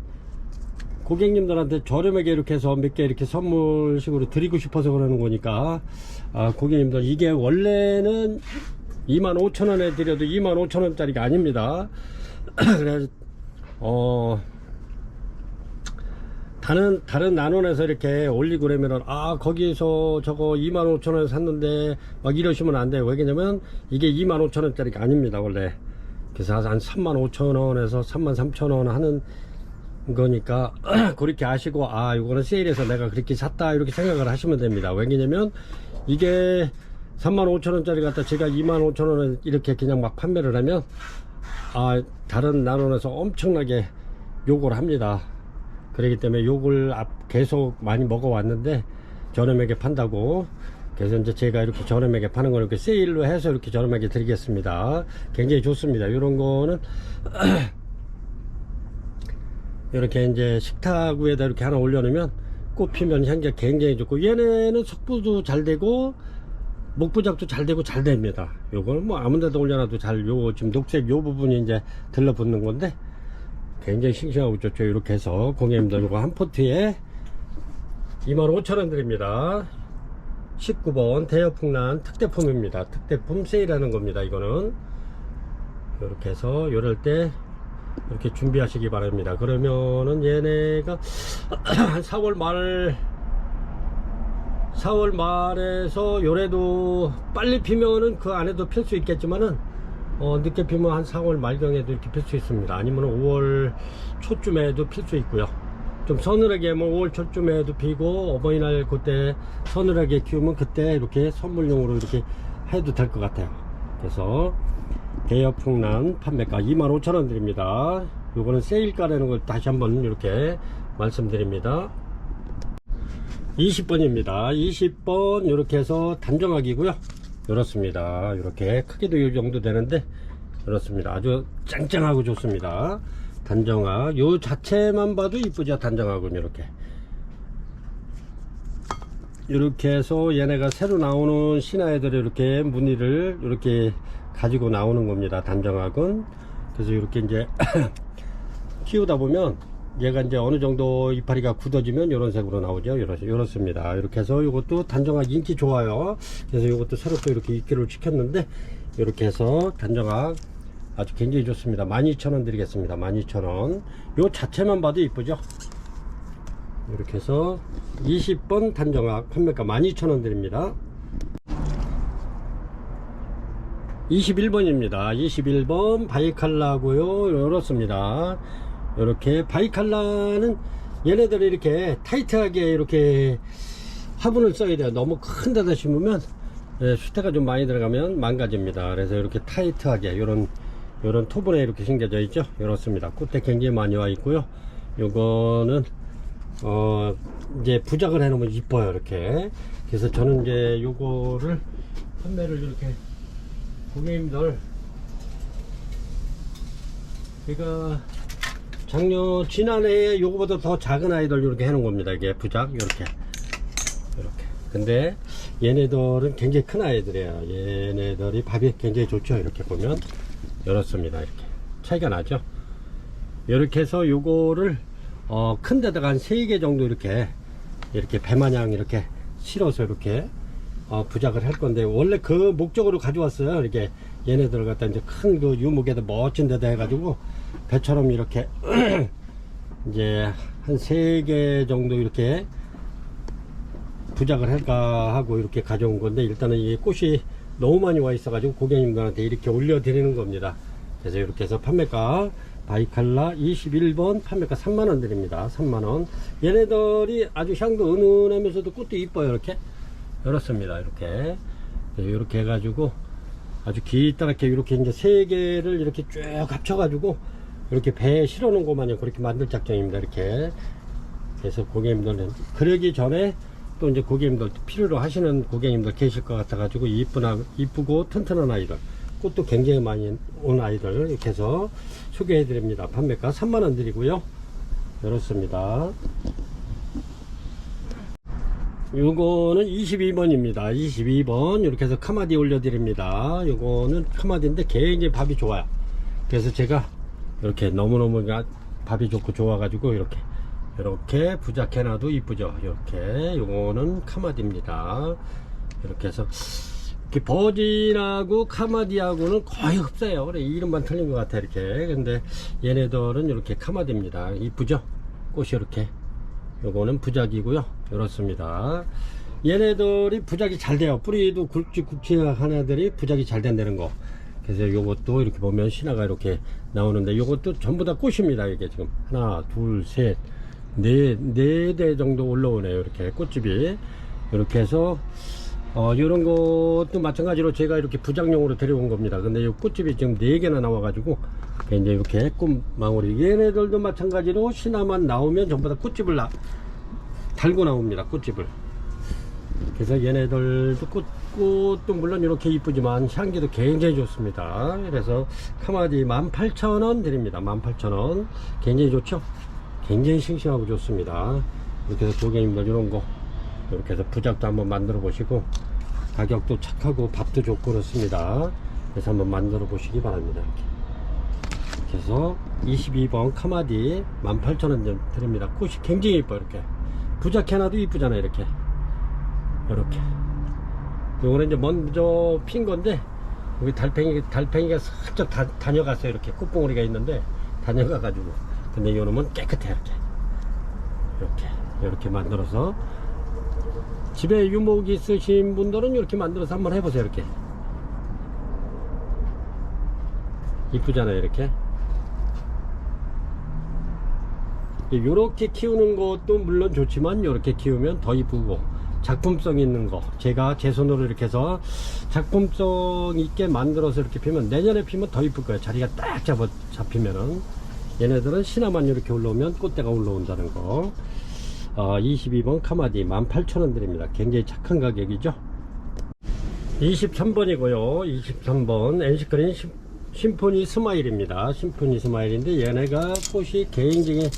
Speaker 1: 고객님들한테 저렴하게 이렇게 해서 몇 개 이렇게 선물식으로 드리고 싶어서 그러는 거니까 고객님들 이게 원래는 25,000원에 드려도 25,000원짜리가 아닙니다. 그래서 다른 나눔에서 이렇게 올리고 그러면은 거기서 저거 25,000원에 샀는데 막 이러시면 안 돼요. 왜냐면 이게 25,000원짜리가 아닙니다. 원래. 그래서 한 35,000원에서 33,000원 하는 거니까 그렇게 아시고 이거는 세일해서 내가 그렇게 샀다 이렇게 생각을 하시면 됩니다. 왜냐면 이게 35,000원짜리 갖다 제가 25,000원에 이렇게 그냥 막 판매를 하면 다른 나눔에서 엄청나게 욕을 합니다. 그렇기 때문에 욕을 계속 많이 먹어왔는데 저렴하게 판다고 그래서 이제 제가 이렇게 저렴하게 파는 걸 이렇게 세일로 해서 이렇게 저렴하게 드리겠습니다. 굉장히 좋습니다. 이런 거는 이렇게 이제 식탁 위에다 이렇게 하나 올려놓으면 꽃 피면 향기가 굉장히 좋고, 얘네는 석부도 잘 되고 목부작도 잘 되고 잘 됩니다. 요거는 뭐 아무 데도 올려놔도 잘, 요 지금 녹색 요 부분이 이제 들러붙는 건데 굉장히 싱싱하고 좋죠. 이렇게 해서 고객님들 요거 한 포트에 25,000원 드립니다. 19번 대여풍란 특대품입니다. 특대품 세일하는 겁니다. 이거는 이렇게 해서 요럴 때 이렇게 준비하시기 바랍니다. 그러면은 얘네가 한 4월 말에서 요래도 빨리 피면은 그 안에도 필 수 있겠지만은 늦게 피면 한 4월 말경에도 이렇게 필 수 있습니다. 아니면 5월 초쯤에도 필 수 있고요. 좀 서늘하게 하면 5월 초쯤에도 피고, 어버이날 그때 서늘하게 키우면 그때 이렇게 선물용으로 이렇게 해도 될 것 같아요. 그래서 대여풍란 판매가 25,000원 드립니다. 요거는 세일가라는 걸 다시 한번 이렇게 말씀드립니다. 20번입니다. 20번 이렇게 해서 단정하기고요. 이렇습니다. 이렇게 크기도 이 정도 되는데 이렇습니다. 아주 짱짱하고 좋습니다. 단정화 요 자체만 봐도 이쁘죠. 단정하고는 이렇게 해서 얘네가 새로 나오는 신화애들을 이렇게 무늬를 이렇게 가지고 나오는 겁니다. 단정학은. 그래서 이렇게 이제 키우다 보면 얘가 이제 어느 정도 이파리가 굳어지면 이런 색으로 나오죠. 이렇습니다. 이렇게 해서 이것도 단정학 인기 좋아요. 그래서 이것도 새로 또 이렇게 입기를 시켰는데, 이렇게 해서 단정학 아주 굉장히 좋습니다. 12,000원 드리겠습니다. 12,000원. 요 자체만 봐도 이쁘죠. 이렇게 해서 20번 단정학 판매가 12,000원 드립니다. 21번입니다. 21번 바이칼라고요. 이렇습니다. 이렇게 바이칼라는 얘네들이 이렇게 타이트하게 이렇게 화분을 써야 돼요. 너무 큰 데다 심으면 수태가 좀 많이 들어가면 망가집니다. 그래서 이렇게 타이트하게 요런 토분에 이렇게 심겨져 있죠. 이렇습니다. 꽃대 굉장히 많이 와 있고요. 요거는 이제 부작을 해 놓으면 이뻐요. 이렇게. 그래서 저는 이제 요거를 판매를 이렇게 고객님들, 제가 지난해에 요거보다 더 작은 아이들 이렇게 해놓은 겁니다. 이게 부작 이렇게. 근데 얘네들은 굉장히 큰 아이들이에요. 얘네들이 밥이 굉장히 좋죠. 이렇게 보면 이렇습니다. 이렇게 차이가 나죠. 이렇게 해서 요거를 큰 데다가 한 3개 정도 이렇게 배마냥 이렇게 실어서 이렇게 부작을 할 건데, 원래 그 목적으로 가져왔어요. 이렇게 얘네들을 갖다 이제 큰 그 유목에다 멋진 데다 해가지고 배처럼 이렇게 이제 한 3개 정도 이렇게 부작을 할까 하고 이렇게 가져온 건데, 일단은 이 꽃이 너무 많이 와 있어 가지고 고객님들한테 이렇게 올려 드리는 겁니다. 그래서 이렇게 해서 판매가 바이칼라 21번 판매가 3만원 드립니다. 3만원. 얘네들이 아주 향도 은은하면서도 꽃도 이뻐요. 이렇습니다. 이렇게 해가지고 아주 기다랗게 이렇게 이제 3개를 이렇게 쭉 합쳐가지고 이렇게 배에 실어 놓은 것마냥 그렇게 만들 작정입니다. 이렇게. 그래서 고객님들은 그러기 전에 또 이제 고객님들 필요로 하시는 고객님들 계실 것 같아 가지고 이쁘고 튼튼한 아이들, 꽃도 굉장히 많이 온 아이들 이렇게 해서 소개해 드립니다. 판매가 3만원 드리고요. 이렇습니다. 요거는 22번입니다. 22번 이렇게 해서 카마디 올려 드립니다. 요거는 카마디인데 굉장히 밥이 좋아요. 그래서 제가 이렇게 너무너무 밥이 좋고 좋아 가지고 이렇게 부작해놔도 이쁘죠. 이렇게. 요거는 카마디입니다. 이렇게 해서 이렇게 버진하고 카마디하고는 거의 흡사해요. 그래, 이름만 틀린 것 같아. 이렇게. 근데 얘네들은 이렇게 카마디입니다. 이쁘죠. 꽃이 이렇게. 요거는 부작이고요. 이렇습니다. 얘네들이 부작이 잘 돼요. 뿌리도 굵직굵직한 애들이 부작이 잘 된다는 거. 그래서 요것도 이렇게 보면 신화가 이렇게 나오는데, 요것도 전부 다 꽃입니다. 이게 지금 하나, 둘, 셋, 네 대 정도 올라오네요. 이렇게 꽃집이. 이렇게 해서 이런 것도 마찬가지로 제가 이렇게 부작용으로 데려온 겁니다. 근데 이 꽃집이 지금 4개나 나와가지고 이제 이렇게 꽃망울이, 얘네들도 마찬가지로 신화만 나오면 전부 다 꽃집을 달고 나옵니다. 꽃집을. 그래서 얘네들도 꽃도 물론 이렇게 이쁘지만 향기도 굉장히 좋습니다. 그래서 카마디 18,000원 드립니다. 18,000원. 굉장히 좋죠? 굉장히 싱싱하고 좋습니다. 이렇게 해서 고객님들 이런 거 이렇게 해서 부작도 한번 만들어 보시고 가격도 착하고 밥도 좋고 그렇습니다. 그래서 한번 만들어 보시기 바랍니다. 이렇게. 그래서 22번 카마디 18,000원 드립니다. 꽃이 굉장히 이뻐요. 이렇게 부작 하나도 이쁘잖아요. 이렇게 요거는 이제 먼저 핀 건데 여기 달팽이가 살짝 다녀갔어요. 이렇게 꽃봉오리가 있는데 다녀가 가지고, 근데 요놈은 깨끗해. 이렇게 만들어서 집에 유목 있으신 분들은 이렇게 만들어서 한번 해보세요. 이렇게 이쁘잖아요. 이렇게 키우는 것도 물론 좋지만 이렇게 키우면 더 이쁘고 작품성 있는 거, 제가 제 손으로 이렇게 해서 작품성 있게 만들어서 이렇게 피면 내년에 피면 더 이쁠 거예요. 자리가 딱 잡히면은. 얘네들은 시나만 이렇게 올라오면 꽃대가 올라온다는 거. 22번 카마디 18,000원 드립니다. 굉장히 착한 가격이죠. 23번이고요 23번 NC그린 심포니 스마일입니다. 심포니 스마일인데 얘네가 꽃이 굉장히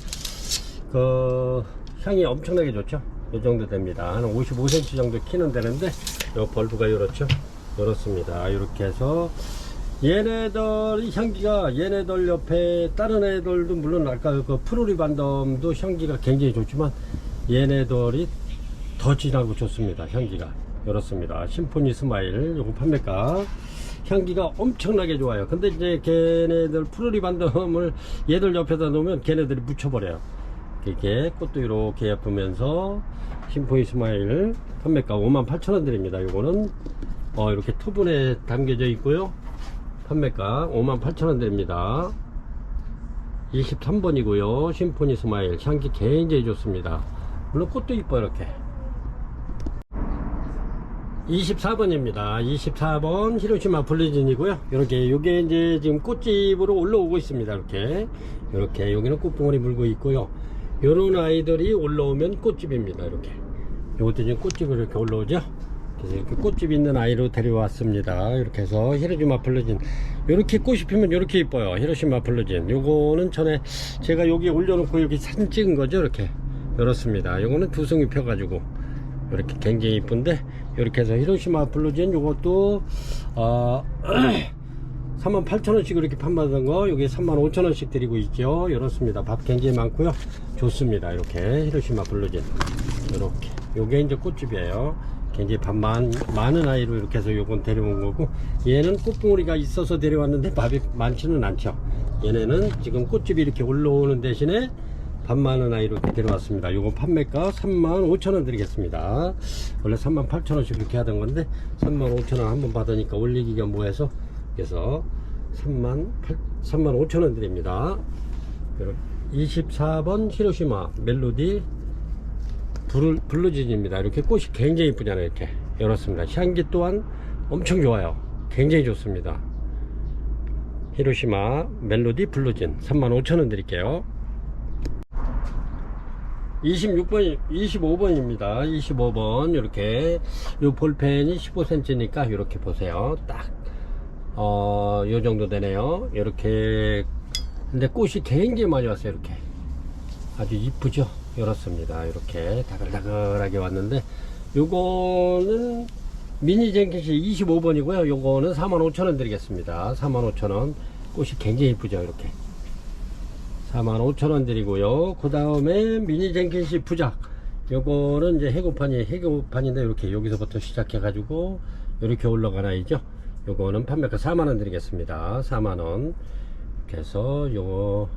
Speaker 1: 향이 엄청나게 좋죠. 이 정도 됩니다. 한 55cm 정도 키는 되는데 요 벌브가 이렇습니다. 이렇게 해서 얘네들 향기가, 얘네들 옆에 다른 애들도 물론 아까 그 프로리반덤도 향기가 굉장히 좋지만 얘네들이 더 진하고 좋습니다. 향기가 이렇습니다. 심포니 스마일 요거 판매가 향기가 엄청나게 좋아요. 근데 이제 걔네들 프로리반덤을 얘들 옆에다 놓으면 걔네들이 묻혀버려요. 이렇게 꽃도 이렇게 예쁘면서 심포니 스마일 판매가 58,000원 드립니다. 요거는 이렇게 투분에 담겨져 있고요. 판매가 58,000원 드립니다. 23번이고요 심포니 스마일 향기 굉장히 좋습니다. 물론 꽃도 이뻐요. 이렇게 24번입니다 24번 히로시마 블리진이고요. 이렇게 요게 이제 지금 꽃집으로 올라오고 있습니다. 이렇게 여기는 꽃봉오리 물고 있고요. 요런 아이들이 올라오면 꽃집입니다. 이렇게 요것도 지금 꽃집으로 이렇게 올라오죠. 그래서 이렇게 꽃집 있는 아이로 데려왔습니다. 이렇게 해서 히로시마 블루진, 이렇게 꽃이 피면 이렇게 이뻐요. 히로시마 블루진 요거는 전에 제가 여기 올려놓고 여기 사진 찍은 거죠. 이렇습니다. 요거는 두 송이 펴가지고 이렇게 굉장히 이쁜데, 이렇게 해서 히로시마 블루진 요것도 38,000원씩 이렇게 판매하던 거 여기 35,000원씩 드리고 있죠. 이렇습니다. 밥 굉장히 많고요. 좋습니다. 이렇게 히로시마 블루진 이렇게 요게 이제 꽃집이에요. 굉장히 밥 많은 아이로 이렇게 해서 요건 데려온 거고, 얘는 꽃봉오리가 있어서 데려왔는데 밥이 많지는 않죠. 얘네는 지금 꽃집이 이렇게 올라오는 대신에 밥 많은 아이로 데려왔습니다. 요거 판매가 35,000원 드리겠습니다. 원래 38,000원씩 이렇게 하던 건데 35,000원 한번 받으니까 올리기가 뭐해서, 그래서 35,000원 드립니다. 24번 히로시마 멜로디 블루진입니다. 이렇게 꽃이 굉장히 이쁘잖아요. 이렇게 이렇습니다. 향기 또한 엄청 좋아요. 굉장히 좋습니다. 히로시마 멜로디 블루진 35,000원 드릴게요. 25번입니다. 25번 이렇게 요 볼펜이 15cm니까 이렇게 보세요. 딱 요 정도 되네요. 이렇게. 근데 꽃이 굉장히 많이 왔어요. 이렇게 아주 이쁘죠. 이렇습니다. 이렇게 다글다글하게 왔는데, 요거는 미니 쟁킷이 25번이고요 요거는 45,000원 드리겠습니다. 45,000원. 꽃이 굉장히 이쁘죠. 이렇게 45,000원 드리고요. 그 다음에 미니 쟁킷이 부작, 요거는 이제 해고판인데 이렇게 여기서부터 시작해 가지고 이렇게 올라가는 아이죠. 요거는 판매가 4만원 드리겠습니다. 4만원. 그래서 요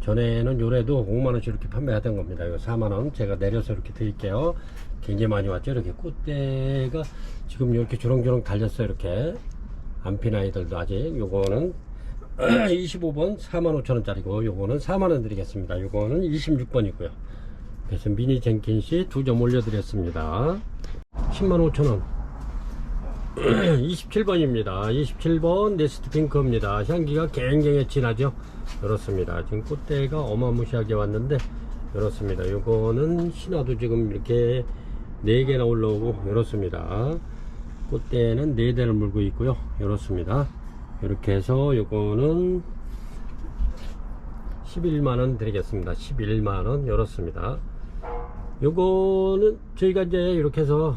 Speaker 1: 전에는 요래도 5만원씩 이렇게 판매하던 겁니다. 요 4만원 제가 내려서 이렇게 드릴게요. 굉장히 많이 왔죠. 이렇게 꽃대가 지금 이렇게 주렁주렁 달렸어요. 이렇게 안 핀 아이들도 아직. 요거는 25번 45,000원짜리고 요거는 4만원 드리겠습니다. 요거는 26번이고요 그래서 미니 쟁킨시 2점 올려드렸습니다. 105,000원. 27번입니다 27번 네스트 핑크입니다. 향기가 굉장히 진하죠. 이렇습니다. 지금 꽃대가 어마무시하게 왔는데 이렇습니다. 요거는 신화도 지금 이렇게 4개나 올라오고 이렇습니다. 꽃대는 4대를 물고 있고요. 이렇습니다. 이렇게 해서 요거는 11만원 드리겠습니다. 11만원 이렇습니다. 요거는 저희가 이제 이렇게 해서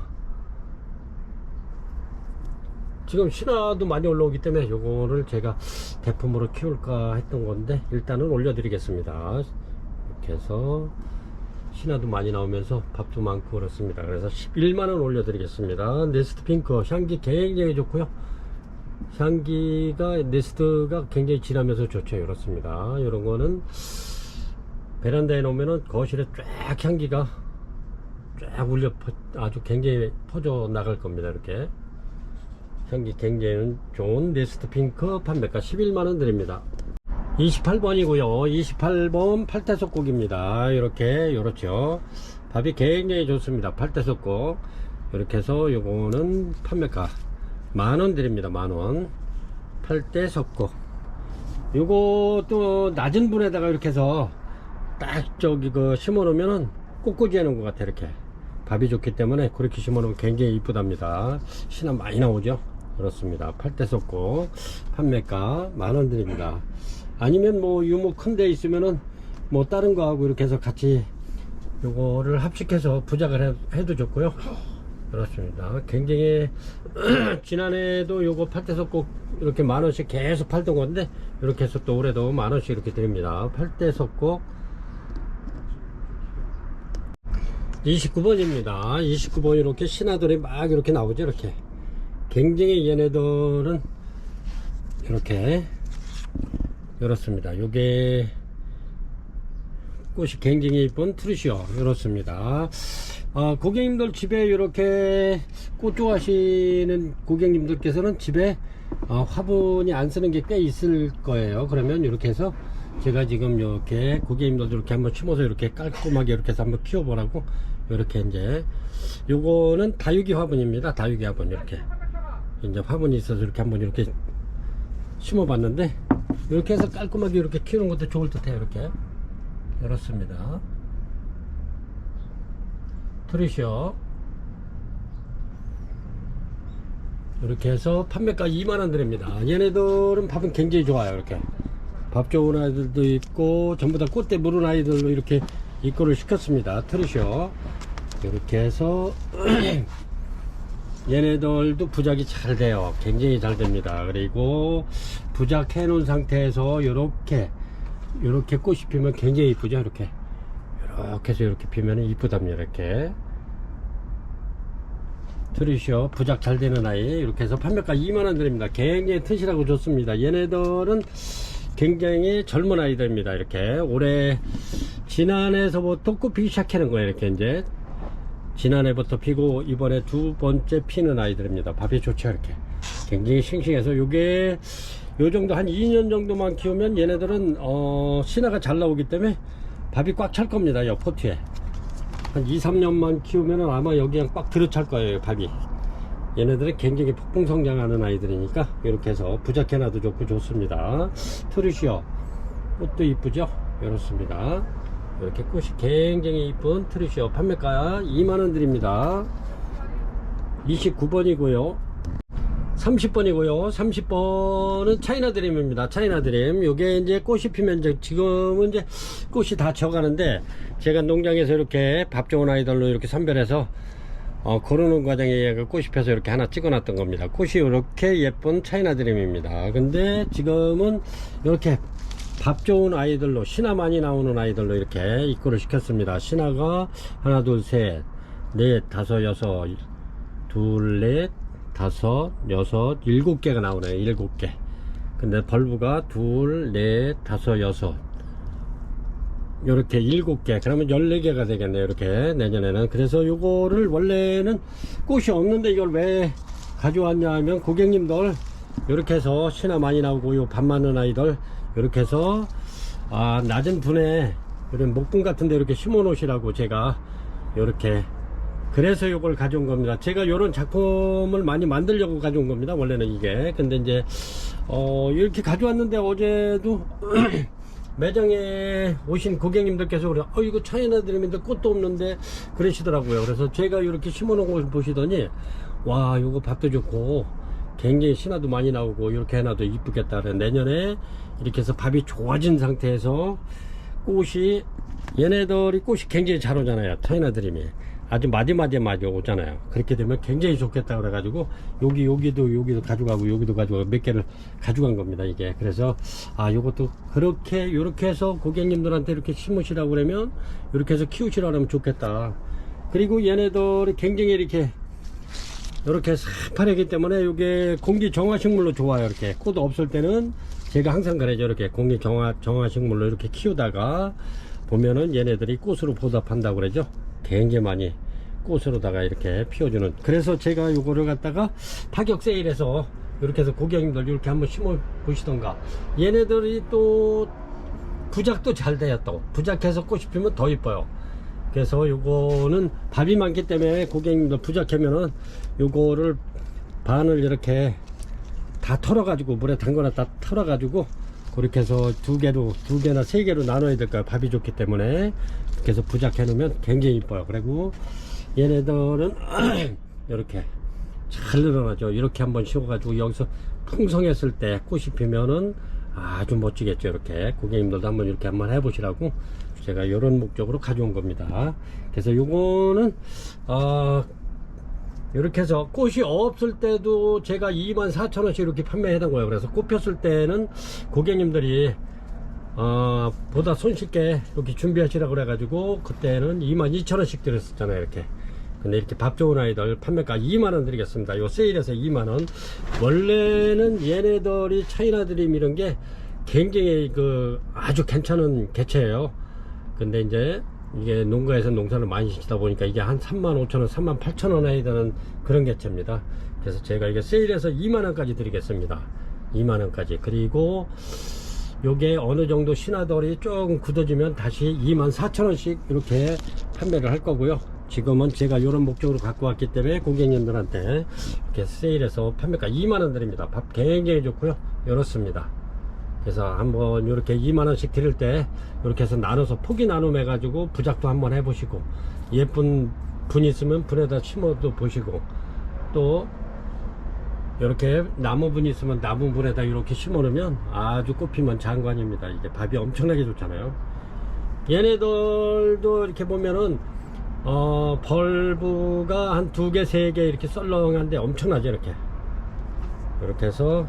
Speaker 1: 지금 신화도 많이 올라오기 때문에 요거를 제가 대품으로 키울까 했던 건데 일단은 올려드리겠습니다. 이렇게 해서 신화도 많이 나오면서 밥도 많고 그렇습니다. 그래서 11만원 올려드리겠습니다. 네스트 핑크 향기 굉장히 좋고요. 향기가 네스트가 굉장히 진하면서 좋죠. 이렇습니다. 이런 거는 베란다에 놓으면은 거실에 쫙 향기가 쫙 울려 아주 굉장히 퍼져 나갈 겁니다. 이렇게 향기 굉장히 좋은 네스트 핑크 판매가 11만원 드립니다. 28번이고요 28번 팔대석곡입니다. 이렇게 요렇죠. 밥이 굉장히 좋습니다. 팔대석곡 이렇게 해서 요거는 판매가 만원 드립니다. 만원. 팔대석곡 요것도 낮은 분에다가 이렇게 해서 딱 저기 그 심어 놓으면은 꽃꽂이 하는 것 같아. 이렇게 밥이 좋기 때문에 그렇게 심어 놓으면 굉장히 이쁘답니다. 신화 많이 나오죠. 그렇습니다. 팔대석곡 판매가 만원 드립니다. 아니면 뭐 유모 큰 데 있으면은 뭐 다른 거 하고 이렇게 해서 같이 요거를 합식해서 부작을 해도 좋고요. 그렇습니다. 굉장히 지난해도 요거 팔대석곡 이렇게 만원씩 계속 팔던 건데 이렇게 해서 또 올해도 만원씩 이렇게 드립니다. 팔대석곡 29번입니다 29번 이렇게 신화들이 막 이렇게 나오죠. 이렇게 굉장히 얘네들은 이렇게 이렇습니다. 요게 꽃이 굉장히 이쁜 트루시오 이렇습니다. 고객님들 집에 이렇게 꽃 좋아하시는 고객님들께서는 집에 화분이 안 쓰는 게 꽤 있을 거예요. 그러면 이렇게 해서 제가 지금 이렇게 고객님들도 이렇게 한번 심어서 이렇게 깔끔하게 이렇게 해서 한번 키워보라고 이렇게 이제 요거는 다육이 화분입니다. 다육이 화분 이렇게 이제 화분이 있어서 이렇게 한번 이렇게 심어봤는데 이렇게 해서 깔끔하게 이렇게 키우는 것도 좋을 듯해요. 이렇게 이렇습니다. 트루시오 이렇게 해서 판매가 2만원 드립니다. 얘네들은 밥은 굉장히 좋아요. 이렇게 밥 좋은 아이들도 있고 전부 다 꽃대 물은 아이들로 이렇게 입고를 시켰습니다. 트루시오 이렇게 해서 얘네들도 부작이 잘 돼요. 굉장히 잘 됩니다. 그리고 부작해 놓은 상태에서 요렇게 꽃이 피면 굉장히 이쁘죠. 이렇게 해서 이렇게 피면 이쁘답니다. 이렇게 트루시오 부작 잘 되는 아이 이렇게 해서 판매가 2만원 드립니다. 굉장히 튼실하고 좋습니다. 얘네들은 굉장히 젊은 아이들입니다. 이렇게 올해 지난해서부터 꽃 피기 시작하는 거예요. 이렇게 이제 지난해부터 피고 이번에 두 번째 피는 아이들입니다. 밥이 좋죠. 이렇게 굉장히 싱싱해서 요게 요 정도 한 2년 정도만 키우면 얘네들은 신화가 잘 나오기 때문에 밥이 꽉 찰 겁니다. 요 포트에 한 2~3년만 키우면 아마 여기 그냥 꽉 들어찰 거예요. 밥이 얘네들은 굉장히 폭풍 성장하는 아이들이니까 이렇게 해서 부작해놔도 좋고 좋습니다. 트루시오 꽃도 이쁘죠. 이렇습니다. 이렇게 꽃이 굉장히 이쁜 트루시오 판매가 2만원 드립니다. 29번이고요 30번이고요 30번은 차이나드림입니다. 차이나드림 요게 이제 꽃이 피면 이제 지금은 이제 꽃이 다 져가는데 제가 농장에서 이렇게 밥 좋은 아이들로 이렇게 선별해서 고르는 과정에 꽃이 펴서 이렇게 하나 찍어 놨던 겁니다. 꽃이 이렇게 예쁜 차이나드림입니다. 근데 지금은 이렇게 밥 좋은 아이들로 신화 많이 나오는 아이들로 이렇게 입고를 시켰습니다. 신화가 하나 둘 셋 넷 다섯 여섯 둘 넷 다섯 여섯 7개가 나오네요. 7개. 근데 벌브가 둘 넷 다섯 여섯 요렇게 7개 그러면 14개가 되겠네요. 이렇게 내년에는. 그래서 요거를 원래는 꽃이 없는데 이걸 왜 가져왔냐 하면 고객님들 요렇게 해서 신화 많이 나오고 요 밥 많은 아이들 요렇게 해서 낮은 분에 이런 목분 같은데 이렇게 심어 놓으시라고 제가 요렇게 그래서 요걸 가져온 겁니다. 제가 요런 작품을 많이 만들려고 가져온 겁니다. 원래는 이게 근데 이제 이렇게 가져왔는데 어제도 매장에 오신 고객님들께서 그래, 이거 차이나 드림인데 꽃도 없는데 그러시더라고요. 그래서 제가 이렇게 심어놓은 걸 보시더니, 와, 이거 밥도 좋고 굉장히 신화도 많이 나오고 이렇게 해놔도 이쁘겠다. 그래, 내년에 이렇게 해서 밥이 좋아진 상태에서 꽃이, 얘네들이 꽃이 굉장히 잘 오잖아요. 차이나 드림이 아주 마디마디 오잖아요. 그렇게 되면 굉장히 좋겠다 그래가지고 여기도 가져가고 여기도 가져가고 몇 개를 가져간 겁니다, 이게. 그래서 요것도 요렇게 해서 고객님들한테 이렇게 심으시라고 그러면, 이렇게 해서 키우시라고 하면 좋겠다. 그리고 얘네들이 굉장히 이렇게 사파르기 때문에 이게 공기 정화식물로 좋아요. 이렇게 꽃 없을 때는 제가 항상 그래죠. 이렇게 공기 정화식물로 이렇게 키우다가 보면은 얘네들이 꽃으로 보답한다고 그러죠. 굉장히 많이 꽃으로다가 이렇게 피워주는. 그래서 제가 요거를 갖다가 파격 세일해서 이렇게 해서 고객님들 이렇게 한번 심어 보시던가. 얘네들이 또 부작도 잘 돼요. 또 부작해서 꽃이 피면 더 이뻐요. 그래서 요거는 밥이 많기 때문에 고객님들 부작하면은 요거를 반을 이렇게 다 털어 가지고 물에 담거나 다 털어 가지고 그렇게 해서 두 개나 세 개로 나눠야 될 거예요. 밥이 좋기 때문에. 이렇게 해서 부작해 놓으면 굉장히 이뻐요. 그리고 얘네들은 이렇게 잘 늘어나죠. 이렇게 한번 씌워 가지고 여기서 풍성했을 때 꽃이 피면은 아주 멋지겠죠. 이렇게 고객님들도 한번 이렇게 한번 해보시라고 제가 이런 목적으로 가져온 겁니다. 그래서 요거는 이렇게 해서 꽃이 없을 때도 제가 24,000원씩 이렇게 판매했던 거예요. 그래서 꽃 폈을 때는 고객님들이 보다 손쉽게 이렇게 준비하시라고 그래가지고 그때는 22,000원씩 드렸었잖아요. 이렇게. 근데 이렇게 밥 좋은 아이들 판매가 2만원 드리겠습니다. 요 세일에서 2만원. 원래는 얘네들이 차이나 드림 이런 게 굉장히 아주 괜찮은 개체예요. 근데 이제 이게 농가에서 농사를 많이 시키다 보니까 이게 한 35,000원, 38,000원 해야 되는 그런 개체입니다. 그래서 제가 이게 세일해서 2만원까지 드리겠습니다. 2만원까지. 그리고 요게 어느 정도 신화들이 조금 굳어지면 다시 24,000원씩 이렇게 판매를 할 거고요. 지금은 제가 이런 목적으로 갖고 왔기 때문에 고객님들한테 이렇게 세일해서 판매가 2만원 드립니다. 밥 굉장히 좋고요. 이렇습니다. 그래서 한번 이렇게 2만원씩 드릴 때 이렇게 해서 나눠서 포기 나눔 해가지고 부작도 한번 해보시고, 예쁜 분 있으면 분에다 심어도 보시고, 또 이렇게 나무분 있으면 나무분에다 이렇게 심어 놓으면 아주 꽃피면 장관입니다. 이게 밥이 엄청나게 좋잖아요. 얘네들도 이렇게 보면은 벌브가 한 2개 3개 이렇게 썰렁한데 엄청나죠. 이렇게 해서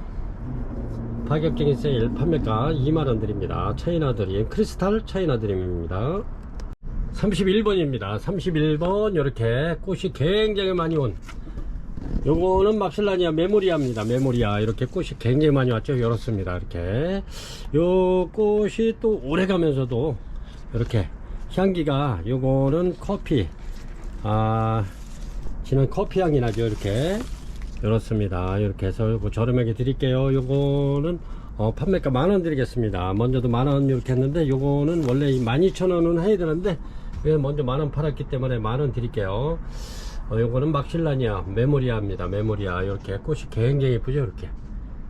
Speaker 1: 파격적인 세일 판매가 2만원 드립니다. 차이나 드림, 크리스탈 차이나 드림입니다. 31번입니다 31번. 이렇게 꽃이 굉장히 많이 온, 요거는 막실라니아 메모리아입니다. 메모리아. 이렇게 꽃이 굉장히 많이 왔죠. 이렇습니다. 이렇게 요 꽃이 또 오래 가면서도 이렇게 향기가, 요거는 커피, 진한 커피 향이 나죠. 이렇습니다. 이렇게 해서 요거 저렴하게 드릴게요. 요거는 판매가 10,000원 드리겠습니다. 먼저도 10,000원 이렇게 했는데 요거는 원래 12,000원은 해야 되는데 먼저 10,000원 팔았기 때문에 10,000원 드릴게요. 요거는 막실라니아 메모리아입니다. 메모리아. 이렇게 꽃이 굉장히 예쁘죠. 이렇게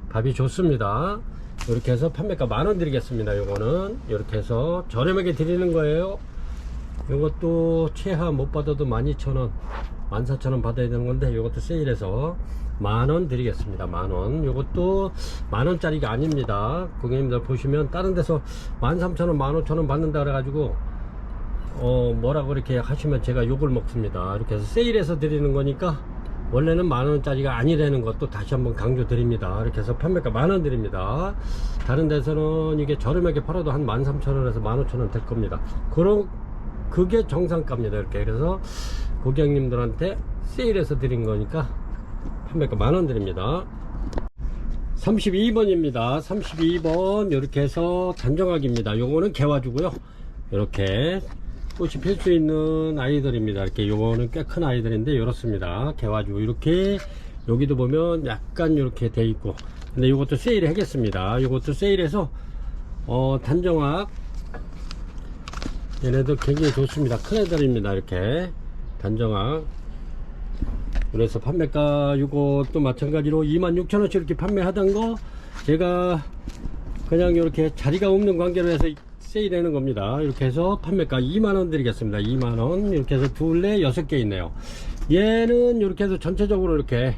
Speaker 1: 밥이 좋습니다. 이렇게 해서 판매가 10,000원 드리겠습니다. 요거는 이렇게 해서 저렴하게 드리는 거예요. 요것도 최하 못 받아도 12,000원, 14,000원 받아야 되는 건데 요것도 세일해서 10,000원 드리겠습니다. 10,000원. 요것도 10,000원짜리가 아닙니다. 고객님들 보시면 다른 데서 13,000원, 15,000원 받는다 그래가지고 뭐라고 그렇게 하시면 제가 욕을 먹습니다. 이렇게 해서 세일해서 드리는 거니까 원래는 10,000원짜리가 아니라는 것도 다시 한번 강조 드립니다. 이렇게 해서 판매가 10,000원 드립니다. 다른 데서는 이게 저렴하게 팔아도 한 13,000원에서 15,000원 될 겁니다. 그게 정상가입니다. 이렇게. 그래서 고객님들한테 세일해서 드린 거니까 판매가 10,000원 드립니다. 32번입니다 32번. 이렇게 해서 단정하기입니다. 요거는 개화주고요. 이렇게 꽃이 필 수 있는 아이들입니다. 이렇게 요거는 꽤 큰 아이들인데 이렇습니다. 개화주. 이렇게 여기도 보면 약간 이렇게 돼 있고, 근데 이것도 세일 하겠습니다. 이것도 세일해서 단정학, 얘네도 굉장히 좋습니다. 큰 애들입니다. 이렇게 단정학. 그래서 판매가 이것도 마찬가지로 26,000원씩 이렇게 판매하던 거 제가 그냥 이렇게 자리가 없는 관계로 해서 세일하는 겁니다. 이렇게 해서 판매가 2만원 드리겠습니다. 2만원. 이렇게 해서 둘레 6개 있네요. 얘는 이렇게 해서 전체적으로 이렇게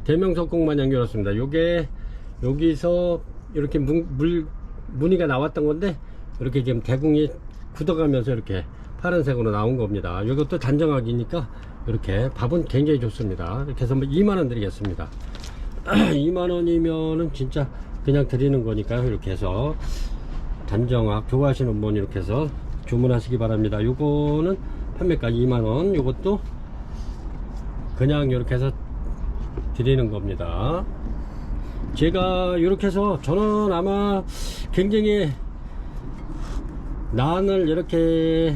Speaker 1: 대명석공 마냥 열었습니다. 요게 여기서 이렇게 무늬가 나왔던 건데 이렇게 지금 대궁이 굳어가면서 이렇게 파란색으로 나온 겁니다. 이것도 단정하기니까 이렇게 밥은 굉장히 좋습니다. 이렇게 해서 2만원 드리겠습니다. 2만원이면은 진짜 그냥 드리는 거니까요. 이렇게 해서 단정학 좋아하시는 분 이렇게 해서 주문하시기 바랍니다. 요거는 판매가 2만원. 요것도 그냥 이렇게 해서 드리는 겁니다. 제가 이렇게 해서 저는 아마 굉장히 난을 이렇게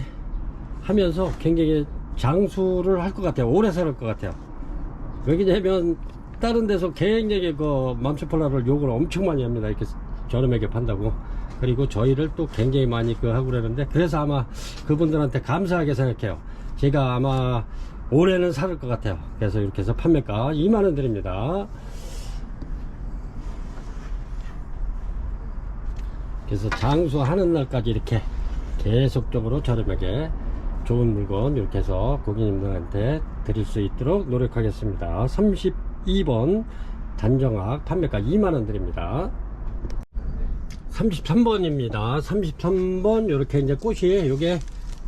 Speaker 1: 하면서 굉장히 장수를 할 것 같아요. 오래 살 것 같아요. 왜냐면 다른 데서 굉장히 그 맘스폴라를 욕을 엄청 많이 합니다. 이렇게 저렴하게 판다고. 그리고 저희를 또 굉장히 많이 하고 그러는데, 그래서 아마 그분들한테 감사하게 생각해요. 제가 아마 올해는 살 것 같아요. 그래서 이렇게 해서 판매가 2만원 드립니다. 그래서 장수하는 날까지 이렇게 계속적으로 저렴하게 좋은 물건 이렇게 해서 고객님들한테 드릴 수 있도록 노력하겠습니다. 32번 단정학 판매가 2만원 드립니다. 33번입니다. 33번 이렇게 이제 꽃이 요게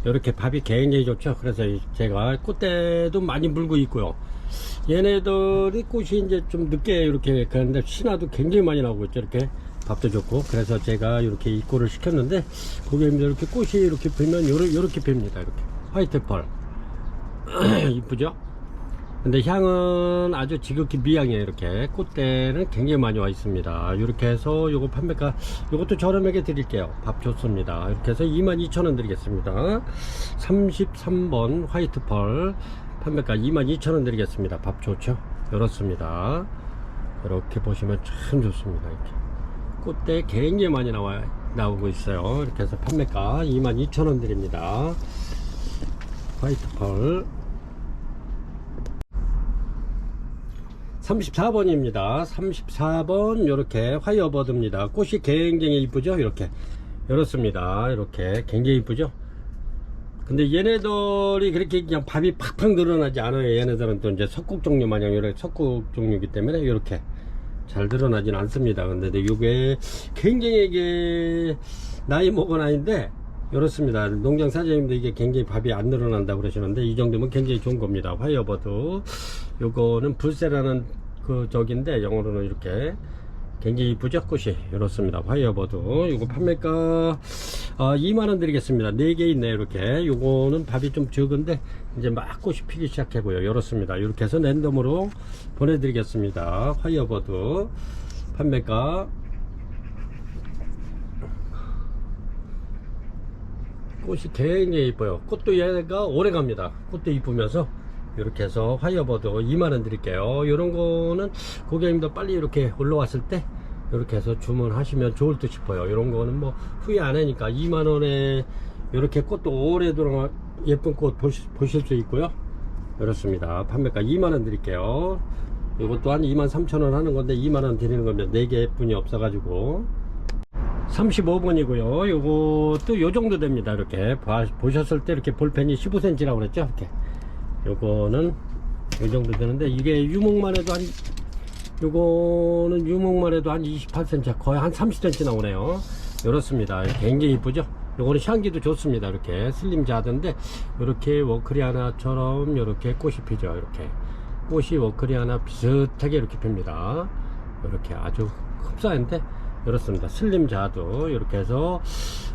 Speaker 1: 이렇게 밥이 굉장히 좋죠. 그래서 제가 꽃대도 많이 물고 있고요. 얘네들이 꽃이 이제 좀 늦게 이렇게 그런데 신화도 굉장히 많이 나오고 있죠. 이렇게 밥도 좋고. 그래서 제가 이렇게 입고를 시켰는데 고객님들 이렇게 꽃이 이렇게 피면 요렇게 핍니다. 이렇게 화이트 펄 이쁘죠? 근데 향은 아주 지극히 미향이에요. 이렇게 꽃대는 굉장히 많이 와 있습니다. 이렇게 해서 요거 판매가 요것도 저렴하게 드릴게요. 밥 좋습니다. 이렇게 해서 22,000원 드리겠습니다. 33번 화이트 펄 판매가 22,000원 드리겠습니다. 밥 좋죠? 이렇습니다. 이렇게 보시면 참 좋습니다. 이렇게 꽃대 굉장히 많이 나오고 있어요. 이렇게 해서 판매가 22,000원 드립니다. 화이트 펄 34번입니다. 34번 이렇게 화이어버드입니다. 꽃이 굉장히 이쁘죠? 이렇게 이렇습니다. 이렇게 굉장히 이쁘죠? 근데 얘네들이 그렇게 그냥 밥이 팍팍 늘어나지 않아요. 얘네들은 또 이제 석국 종류 마냥 이렇게 석국 종류이기 때문에 이렇게 잘 늘어나진 않습니다. 근데 이게 굉장히 이게 나이 먹은 아이인데 이렇습니다. 농장 사장님도 이게 굉장히 밥이 안 늘어난다고 그러시는데 이 정도면 굉장히 좋은 겁니다. 화이어버드 요거는 불새라는 그 적인데 영어로는 이렇게 굉장히 이쁘죠? 꽃이 이렇습니다. 화이어버드 요거 판매가 2만원 드리겠습니다. 4개 있네요. 이렇게 요거는 밥이 좀 적은데 이제 막 꽃이 피기 시작하고요. 이렇습니다. 이렇게 해서 랜덤으로 보내드리겠습니다. 화이어버드 판매가 꽃이 굉장히 이뻐요. 꽃도 얘가 오래 갑니다. 꽃도 이쁘면서 이렇게 해서 화이어버드 2만원 드릴게요. 이런 거는 고객님도 빨리 이렇게 올라왔을 때 이렇게 해서 주문하시면 좋을 듯 싶어요. 이런 거는 뭐 후회 안 하니까 2만원에 이렇게 꽃도 오래도록 예쁜 꽃 보실 수 있고요. 이렇습니다. 판매가 2만원 드릴게요. 이것도 한 23,000원 하는 건데 2만원 드리는 거면 4개 뿐이 없어 가지고 35번이고요. 요것도 요 정도 됩니다. 이렇게 보셨을 때 이렇게 볼펜이 15cm라고 그랬죠. 이렇게 요거는 요 정도 되는데 이게 유목만 해도 한 요거는 유목만 해도 한 28cm 거의 한 30cm 나오네요. 이렇습니다. 굉장히 이쁘죠. 요거는 향기도 좋습니다. 이렇게 슬림 자드인데 이렇게 워크리아나처럼 이렇게 꽃이 피죠. 이렇게 꽃이 워크리아나 비슷하게 이렇게 핍니다. 이렇게 아주 흡사한데 이렇습니다. 슬림 자드 이렇게 해서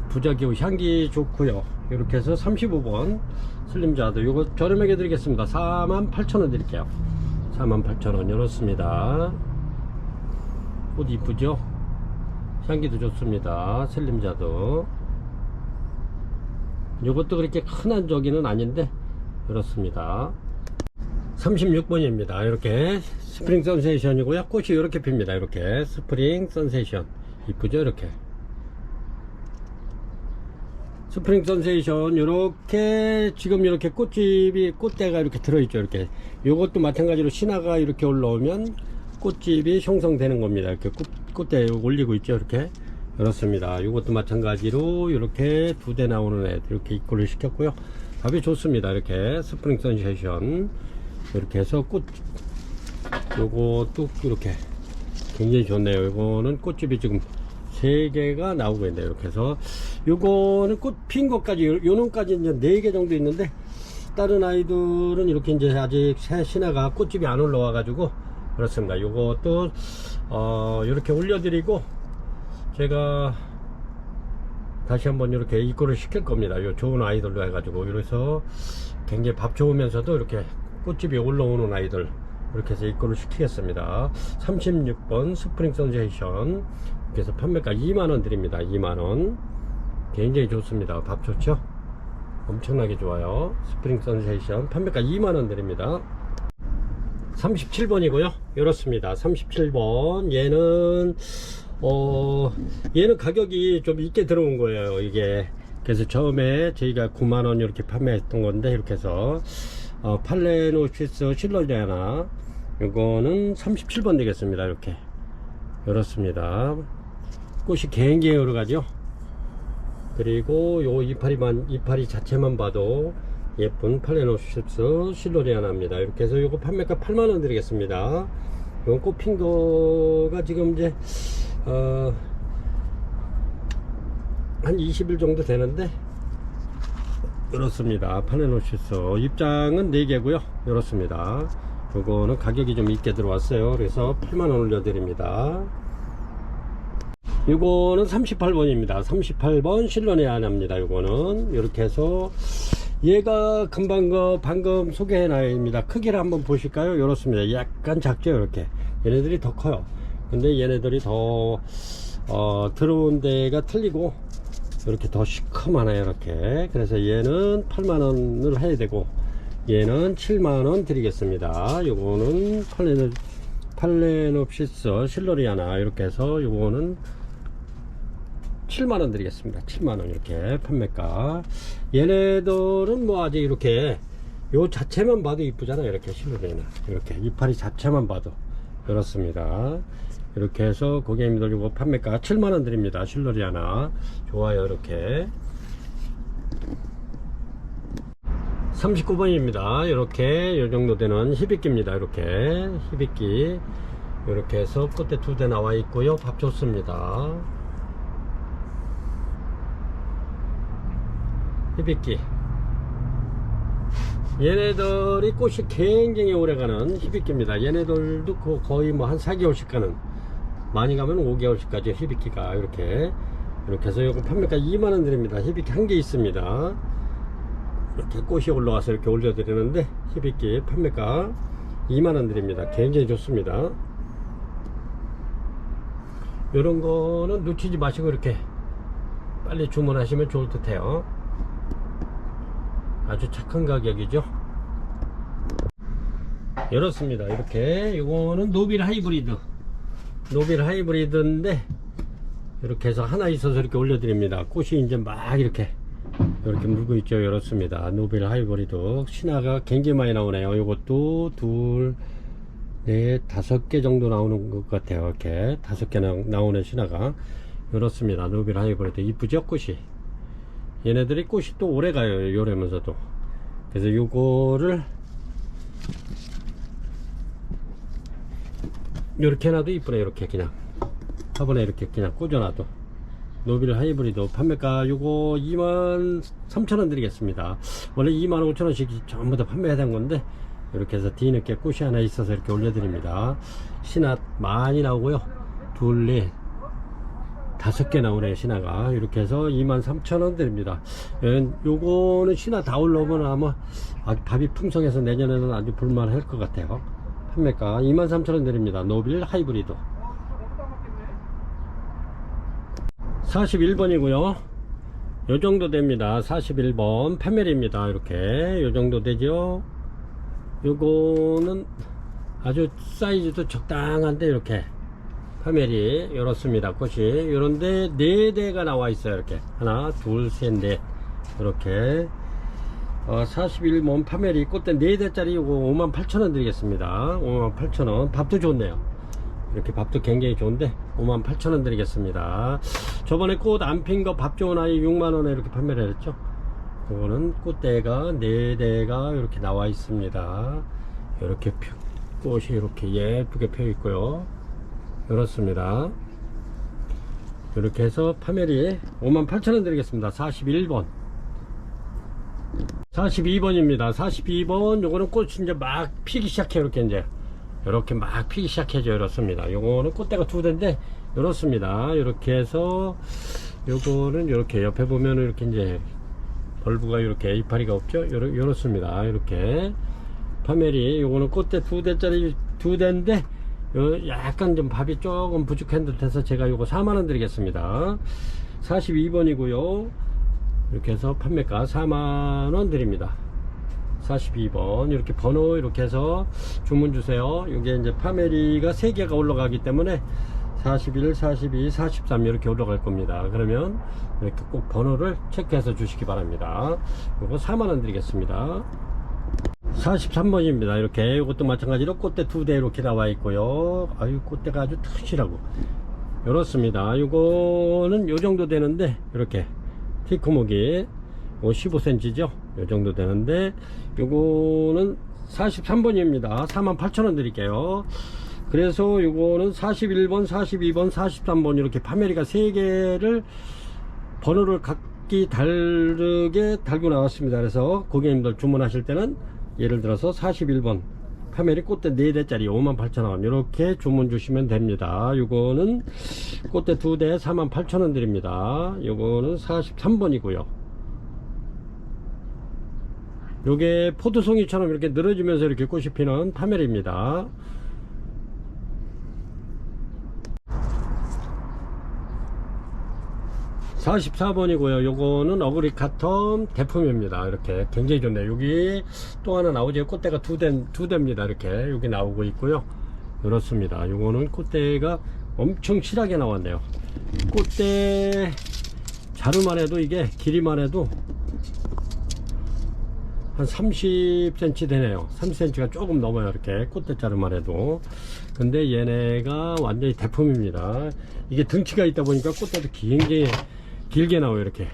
Speaker 1: 부작용 향기 좋고요. 이렇게 해서 35번 슬림 자드 요거 저렴하게 드리겠습니다. 48,000원 드릴게요. 48,000원 이렇습니다. 꽃 이쁘죠? 향기도 좋습니다. 슬림 자드 요것도 그렇게 큰 한 저기는 아닌데 이렇습니다. 36번입니다. 이렇게 스프링 선세이션이고요. 꽃이 이렇게 핍니다. 이렇게 스프링 선세이션 이쁘죠? 이렇게 스프링 선세이션 이렇게 지금 이렇게 꽃대가 이렇게 들어있죠. 이렇게 요것도 마찬가지로 신화가 이렇게 올라오면 꽃집이 형성되는 겁니다. 이렇게 꽃대 올리고 있죠. 이렇게 그렇습니다. 이것도 마찬가지로 이렇게 2대 나오는 애 이렇게 입고를 시켰고요. 밥이 좋습니다. 이렇게 스프링 선세이션 이렇게 해서 꽃 요것도 이렇게 굉장히 좋네요. 이거는 꽃집이 지금 3개가 나오고 있네요. 이렇게 해서 요거는 꽃 핀 것까지 요놈까지 이제 4개 정도 있는데 다른 아이들은 이렇게 이제 아직 새 신화가 꽃집이 안 올라와 가지고 그렇습니다. 요것도 이렇게 올려드리고 제가 다시 한번 이렇게 입고를 시킬 겁니다. 요 좋은 아이들로 해가지고 이래서 굉장히 밥 좋으면서도 이렇게 꽃집이 올라오는 아이들 이렇게 해서 입고를 시키겠습니다. 36번 스프링 선세이션 이렇게 해서 판매가 2만원 드립니다. 2만원 굉장히 좋습니다. 밥 좋죠? 엄청나게 좋아요. 스프링 선세이션 판매가 2만원 드립니다. 37번이고요 이렇습니다. 37번 얘는 가격이 좀 있게 들어온 거예요. 이게 그래서 처음에 저희가 9만원 이렇게 판매했던 건데 이렇게 해서 팔레노시스 실러리아나 이거는 37번 되겠습니다. 이렇게 이렇습니다. 꽃이 굉장히 여러가지요. 그리고 요 이파리 자체만 봐도 예쁜 팔레노시스 실러리아나입니다. 이렇게 해서 요거 판매가 8만원 드리겠습니다. 이건 꽃핀 거가 지금 이제 한 20일 정도 되는데 이렇습니다. 팔레노시스 입장은 4개고요 이렇습니다. 요거는 가격이 좀 있게 들어왔어요. 그래서 8만원 올려드립니다. 요거는 38번입니다 38번 실러리아나입니다. 요거는 이렇게 해서 얘가 방금 소개해 놔입니다. 크기를 한번 보실까요? 이렇습니다. 약간 작죠. 이렇게 얘네들이 더 커요. 근데 얘네들이 더 들어온 데가 틀리고 이렇게 더 시커만해요. 이렇게 그래서 얘는 8만원을 해야 되고 얘는 7만원 드리겠습니다. 요거는 팔레노피스 실러리아나 이렇게 해서 요거는 7만원 드리겠습니다. 7만원 이렇게 판매가. 얘네들은 뭐 아직 이렇게 요 자체만 봐도 이쁘잖아요. 이렇게 실루엣나 이렇게 이파리 자체만 봐도 그렇습니다. 이렇게 해서 고객님들 이거 판매가 7만원 드립니다. 실루엣나 좋아요. 이렇게 39번입니다 이렇게 요정도 되는 히비끼입니다. 이렇게 히비끼 이렇게 해서 끝에 2대 나와 있고요. 밥 좋습니다. 히비끼 얘네들이 꽃이 굉장히 오래가는 히비끼입니다. 얘네들도 거의 뭐 한 4개월씩 가는, 많이 가면 5개월씩 가죠. 히비끼가 이렇게 해서 요거 판매가 2만원 드립니다. 히비끼 한 개 있습니다. 이렇게 꽃이 올라와서 이렇게 올려드리는데 히비끼 판매가 2만원 드립니다. 굉장히 좋습니다. 요런 거는 놓치지 마시고 이렇게 빨리 주문하시면 좋을 듯 해요. 아주 착한 가격이죠. 이렇습니다. 이렇게 요거는 노빌 하이브리드인데 이렇게 해서 하나 있어서 이렇게 올려드립니다. 꽃이 이제 막 이렇게 물고 있죠. 이렇습니다. 노빌 하이브리드 신화가 굉장히 많이 나오네요. 요것도 2, 4, 5개 정도 나오는 것 같아요. 이렇게 5개 나오는 신화가 이렇습니다. 노빌 하이브리드 이쁘죠. 꽃이 얘네들이 꽃이 또 오래 가요. 요러면서도. 그래서 요거를 요렇게 해놔도 이쁘네. 이렇게 그냥 화분에 이렇게 그냥 꽂아놔도. 노빌 하이브리드 판매가 요거 23,000원 드리겠습니다. 원래 25,000원씩 전부 다 판매해야 된 건데 이렇게 해서 뒤늦게 꽃이 하나 있어서 이렇게 올려드립니다. 신화 많이 나오고요. 2, 4, 5개 나오네요. 신화가 이렇게 해서 23,000원 드립니다. 요거는 신화 다 올라오면 아마 아주 밥이 풍성해서 내년에는 아주 볼만할 것 같아요. 판매가 23,000원 드립니다. 노빌 하이브리드 41번이고요 요정도 됩니다. 41번 파멜입니다. 이렇게 요정도 되죠. 요거는 아주 사이즈도 적당한데 이렇게 파멜이 이렇습니다. 꽃이 요런데 4대가 나와 있어요. 이렇게 하나 둘 셋 넷 이렇게 41번 파멜이 꽃대 4대짜리 요거 58,000원 드리겠습니다. 58,000원 밥도 좋네요. 이렇게 밥도 굉장히 좋은데 58,000원 드리겠습니다. 저번에 꽃 안 핀 거 밥 좋은 아이 6만원에 이렇게 판매를 했죠. 이거는 꽃대가 4대가 이렇게 나와 있습니다. 이렇게 꽃이 이렇게 예쁘게 펴 있고요. 이렇습니다. 이렇게 해서 파메리 58,000원 드리겠습니다. 41번 42번입니다 42번 요거는 꽃이 이제 막 피기 시작해요. 이렇게 막 피기 시작해져. 이렇습니다. 요거는 꽃대가 2대인데 이렇습니다. 이렇게 해서 요거는 이렇게 옆에 보면은 이렇게 이제 벌브가 이렇게 이파리가 없죠. 이렇습니다. 이렇게 파메리 요거는 꽃대 2대짜리 2대인데 약간 좀 밥이 조금 부족한 듯해서 제가 요거 4만원 드리겠습니다. 42번이고요 이렇게 해서 판매가 4만원 드립니다. 42번 이렇게 번호 이렇게 해서 주문 주세요. 이게 이제 파메리가 3개가 올라가기 때문에 41, 42, 43 이렇게 올라갈 겁니다. 그러면 이렇게 꼭 번호를 체크해서 주시기 바랍니다. 요거 4만원 드리겠습니다. 43번입니다. 이렇게 이것도 마찬가지로 꽃대 2대 이렇게 나와 있고요. 아유 꽃대가 아주 튼실하고 이렇습니다. 요거는 요 정도 되는데 이렇게 티크목이 15cm죠. 요 정도 되는데 요거는 43번입니다 48,000원 드릴게요. 그래서 요거는 41번 42번 43번 이렇게 파메리가 3개를 번호를 각기 다르게 달고 나왔습니다. 그래서 고객님들 주문하실 때는 예를 들어서 41번 파메리 꽃대 4대짜리 58,000원 이렇게 주문 주시면 됩니다. 요거는 꽃대 2대 48,000원 드립니다. 요거는 43번이고요 요게 포도송이처럼 이렇게 늘어지면서 이렇게 꽃이 피는 파메리입니다. (44번이고요) 요거는 어그리 카텀 대품입니다. 이렇게 굉장히 좋네요. 여기 또 하나 나오죠. 꽃대가 2대입니다. 이렇게 여기 나오고 있고요. 이렇습니다. 요거는 꽃대가 엄청 실하게 나왔네요. 꽃대 자루만 해도 이게 길이만 해도 한 30cm 되네요. 30cm가 조금 넘어요. 이렇게 꽃대 자루만 해도. 근데 얘네가 완전히 대품입니다. 이게 등치가 있다 보니까 꽃대도 굉장히 길게 나와요. 이렇게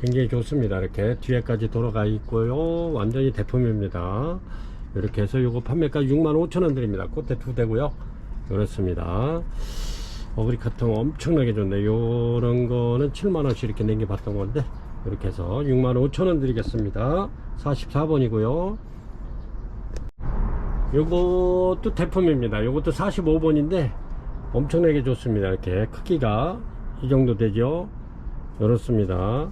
Speaker 1: 굉장히 좋습니다. 이렇게 뒤에까지 돌아가 있고요. 완전히 대품입니다. 이렇게 해서 요거 판매가 65,000원 드립니다. 꽃대 2대고요 그렇습니다. 어그리 카통 엄청나게 좋네. 요런 거는 7만원씩 이렇게 남겨봤던 건데 이렇게 해서 65,000원 드리겠습니다. 44번이고요 요것도 대품입니다. 요것도 45번인데 엄청나게 좋습니다. 이렇게 크기가 이 정도 되죠. 이렇습니다.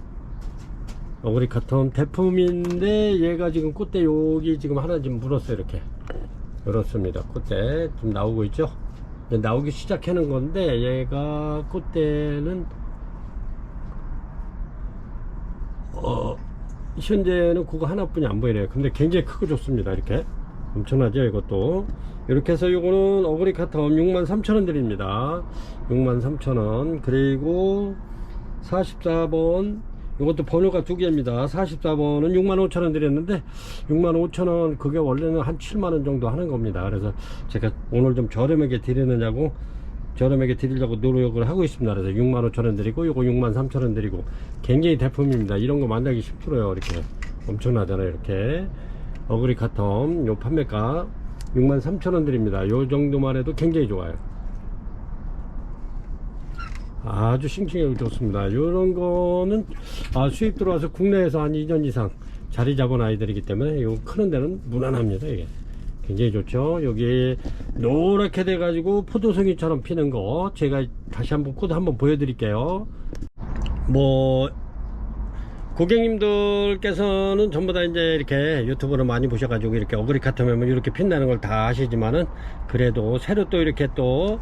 Speaker 1: 어그리 카톤 대품인데 얘가 지금 꽃대 여기 지금 하나 지금 물었어요. 이렇게 이렇습니다. 꽃대 좀 나오고 있죠. 나오기 시작하는 건데 얘가 꽃대는 현재는 그거 하나뿐이 안 보이네요. 근데 굉장히 크고 좋습니다. 이렇게 엄청나죠. 이것도 이렇게 해서 요거는 어그리 카텀 63,000원 드립니다. 63,000원. 그리고 44번 이것도 번호가 2개입니다 44번은 65,000원 드렸는데 65,000원 그게 원래는 한 7만원 정도 하는 겁니다. 그래서 제가 오늘 좀 저렴하게 드리려고 노력을 하고 있습니다. 그래서 65,000원 드리고 요거 63,000원 드리고 굉장히 대품입니다. 이런 거 만나기 쉽더라고요. 이렇게 엄청나잖아요. 이렇게 어그리 카텀 요 판매가 63,000원 드립니다. 요 정도만 해도 굉장히 좋아요. 아주 싱싱하고 좋습니다. 요런 거는 수입 들어와서 국내에서 한 2년 이상 자리 잡은 아이들이기 때문에 요 크는 데는 무난합니다. 이게 굉장히 좋죠. 여기 노랗게 돼 가지고 포도송이처럼 피는 거 제가 다시 한번 코드 한번 보여드릴게요. 뭐 고객님들께서는 전부 다 이제 이렇게 유튜브를 많이 보셔가지고 이렇게 어그리 카텀하면 이렇게 핀다는 걸 다 아시지만은 그래도 새로 또 이렇게 또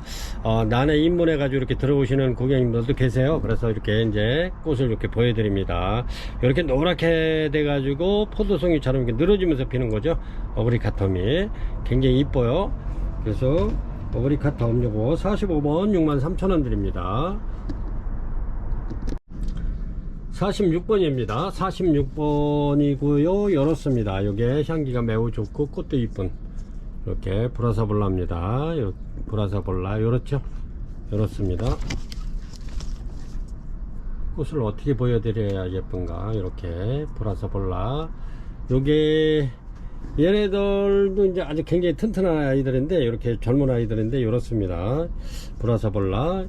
Speaker 1: 난에 입문해가지고 이렇게 들어오시는 고객님들도 계세요. 그래서 이렇게 이제 꽃을 이렇게 보여드립니다. 이렇게 노랗게 돼가지고 포도송이처럼 이렇게 늘어지면서 피는 거죠. 어그리 카텀이 굉장히 이뻐요. 그래서 어그리 카텀 요거 45번 63,000원 드립니다. 46번입니다. 46번이고요. 이렇습니다. 요게 향기가 매우 좋고 꽃도 이쁜 이렇게 브라사볼라입니다. 브라사볼라 요렇죠. 요렇습니다. 꽃을 어떻게 보여드려야 예쁜가. 이렇게 브라사볼라. 요게 얘네들도 이제 아주 굉장히 튼튼한 아이들인데, 이렇게 젊은 아이들인데 요렇습니다. 브라사볼라.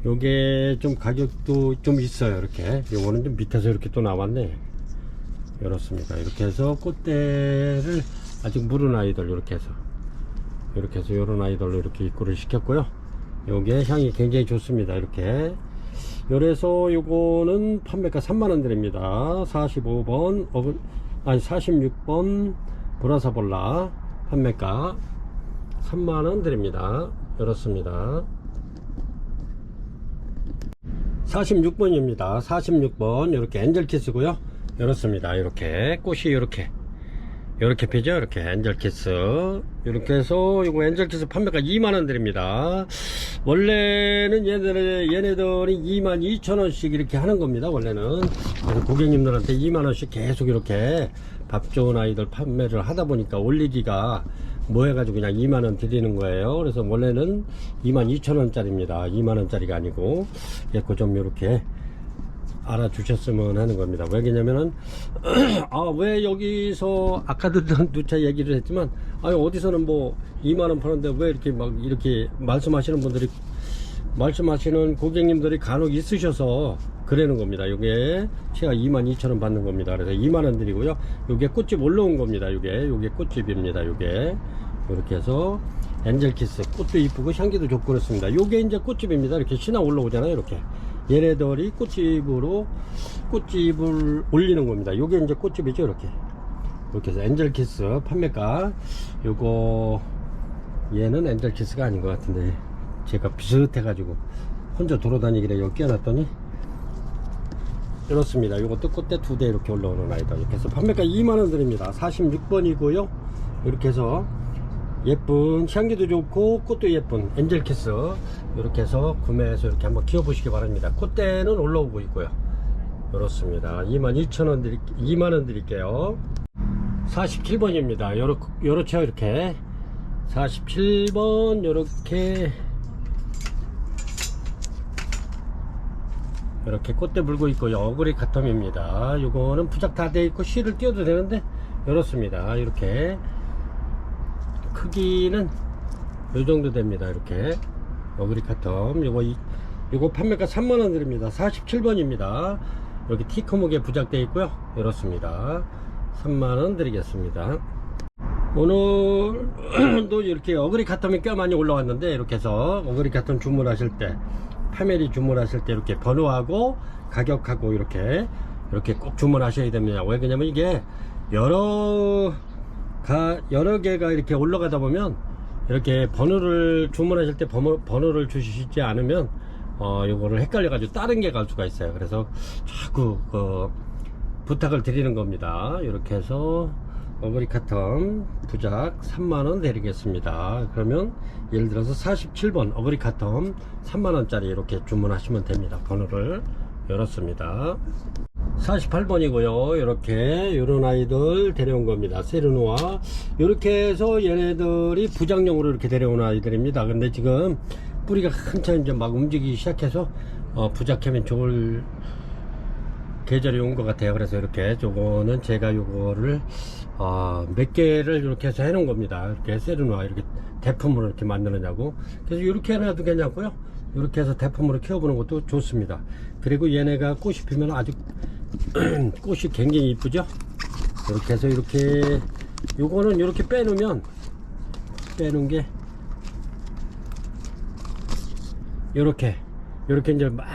Speaker 1: 요게 좀 가격도 좀 있어요. 이렇게 요거는 좀 밑에서 이렇게 또 나왔네. 요렇습니다. 이렇게 해서 꽃대를 아직 무른 아이들 이렇게 해서 요런 아이들로 이렇게 입구를 시켰고요. 요게 향이 굉장히 좋습니다. 이렇게 요래서 요거는 판매가 3만원 드립니다. 45번 46번 브라사볼라 판매가 3만원 드립니다. 이렇습니다. 46번입니다. 46번 이렇게 엔젤키스고요. 이렇습니다. 이렇게 꽃이 이렇게 피죠. 이렇게 엔젤키스 이렇게 해서 이거 엔젤키스 판매가 2만원 드립니다. 원래는 얘네들이 22,000원씩 이렇게 하는 겁니다. 원래는. 그래서 고객님들한테 2만원씩 계속 이렇게 밥 좋은 아이들 판매를 하다 보니까 올리기가 뭐 해가지고 그냥 2만원 드리는 거예요. 그래서 원래는 22,000원짜리입니다 2만원짜리가 아니고. 그 좀 이렇게 알아주셨으면 하는 겁니다. 왜냐면은 왜 여기서 아까도 누차 얘기를 했지만 어디서는 뭐 2만원 파는데 왜 이렇게 막 이렇게 말씀하시는 고객님들이 간혹 있으셔서 그러는 겁니다. 요게 제가 22,000원 받는 겁니다. 그래서 2만원 드리고요. 요게 꽃집 올라온 겁니다. 요게 꽃집입니다. 요게 이렇게 해서 엔젤키스 꽃도 이쁘고 향기도 좋고 그렇습니다. 요게 이제 꽃집입니다. 이렇게 신화 올라오잖아요. 이렇게 얘네들이 꽃집을 올리는 겁니다. 요게 이제 꽃집이죠. 이렇게 해서 엔젤키스 판매가 요거 얘는 엔젤키스가 아닌 것 같은데 제가 비슷해 가지고 혼자 돌아다니길래 여기 끼워놨더니 이렇습니다. 요것도 꽃대 2대 이렇게 올라오는 아이다. 이렇게 해서 판매가 2만원 드립니다. 46번이고요 이렇게 해서 예쁜 향기도 좋고 꽃도 예쁜 엔젤키스 이렇게 해서 구매해서 이렇게 한번 키워보시기 바랍니다. 꽃대는 올라오고 있고요. 이렇습니다. 2만원 드릴게요. 47번입니다. 요렇죠. 이렇게 47번 이렇게 꽃대 물고 있고요. 어그리 카텀입니다. 요거는 부작 다 돼 있고 실을 띄워도 되는데 이렇습니다. 이렇게 크기는 요 정도 됩니다. 이렇게 어그리 카텀 요거 판매가 3만원 드립니다. 47번입니다. 여기 티커목에 부작되어 있고요. 이렇습니다. 3만원 드리겠습니다. 오늘도 이렇게 어그리 카텀이 꽤 많이 올라왔는데, 이렇게 해서 어그리 카텀 주문하실 때, 파메리 주문하실 때 이렇게 번호하고 가격하고 이렇게 꼭 주문하셔야 됩니다. 왜 그러냐면 이게 여러 개가 이렇게 올라가다 보면 이렇게 번호를 주문하실 때 번호를 주시지 않으면 요거를 헷갈려 가지고 다른 게 갈 수가 있어요. 그래서 자꾸 부탁을 드리는 겁니다. 이렇게 해서 어그리 카텀 부작 3만원 드리겠습니다. 그러면 예를 들어서 47번 어그리 카텀 3만원짜리 이렇게 주문하시면 됩니다. 번호를 열었습니다. 48번이고요. 이렇게 요런 아이들 데려온 겁니다. 세르노아 이렇게 해서 얘네들이 부작용으로 이렇게 데려온 아이들입니다. 근데 지금 뿌리가 한참 이제 막 움직이기 시작해서 부작하면 좋을 계절이 온 것 같아요. 그래서 이렇게 저거는 제가 요거를 몇 개를 이렇게 해서 해놓은 겁니다. 이렇게 세르노아 이렇게 대품으로 이렇게 만드느냐고. 그래서 이렇게 해놔도 괜찮고요. 이렇게 해서 대품으로 키워보는 것도 좋습니다. 그리고 얘네가 꽃이 피면 아주 꽃이 굉장히 이쁘죠. 이렇게 해서 이렇게 요거는 이렇게 빼놓은 게 이렇게 이제 막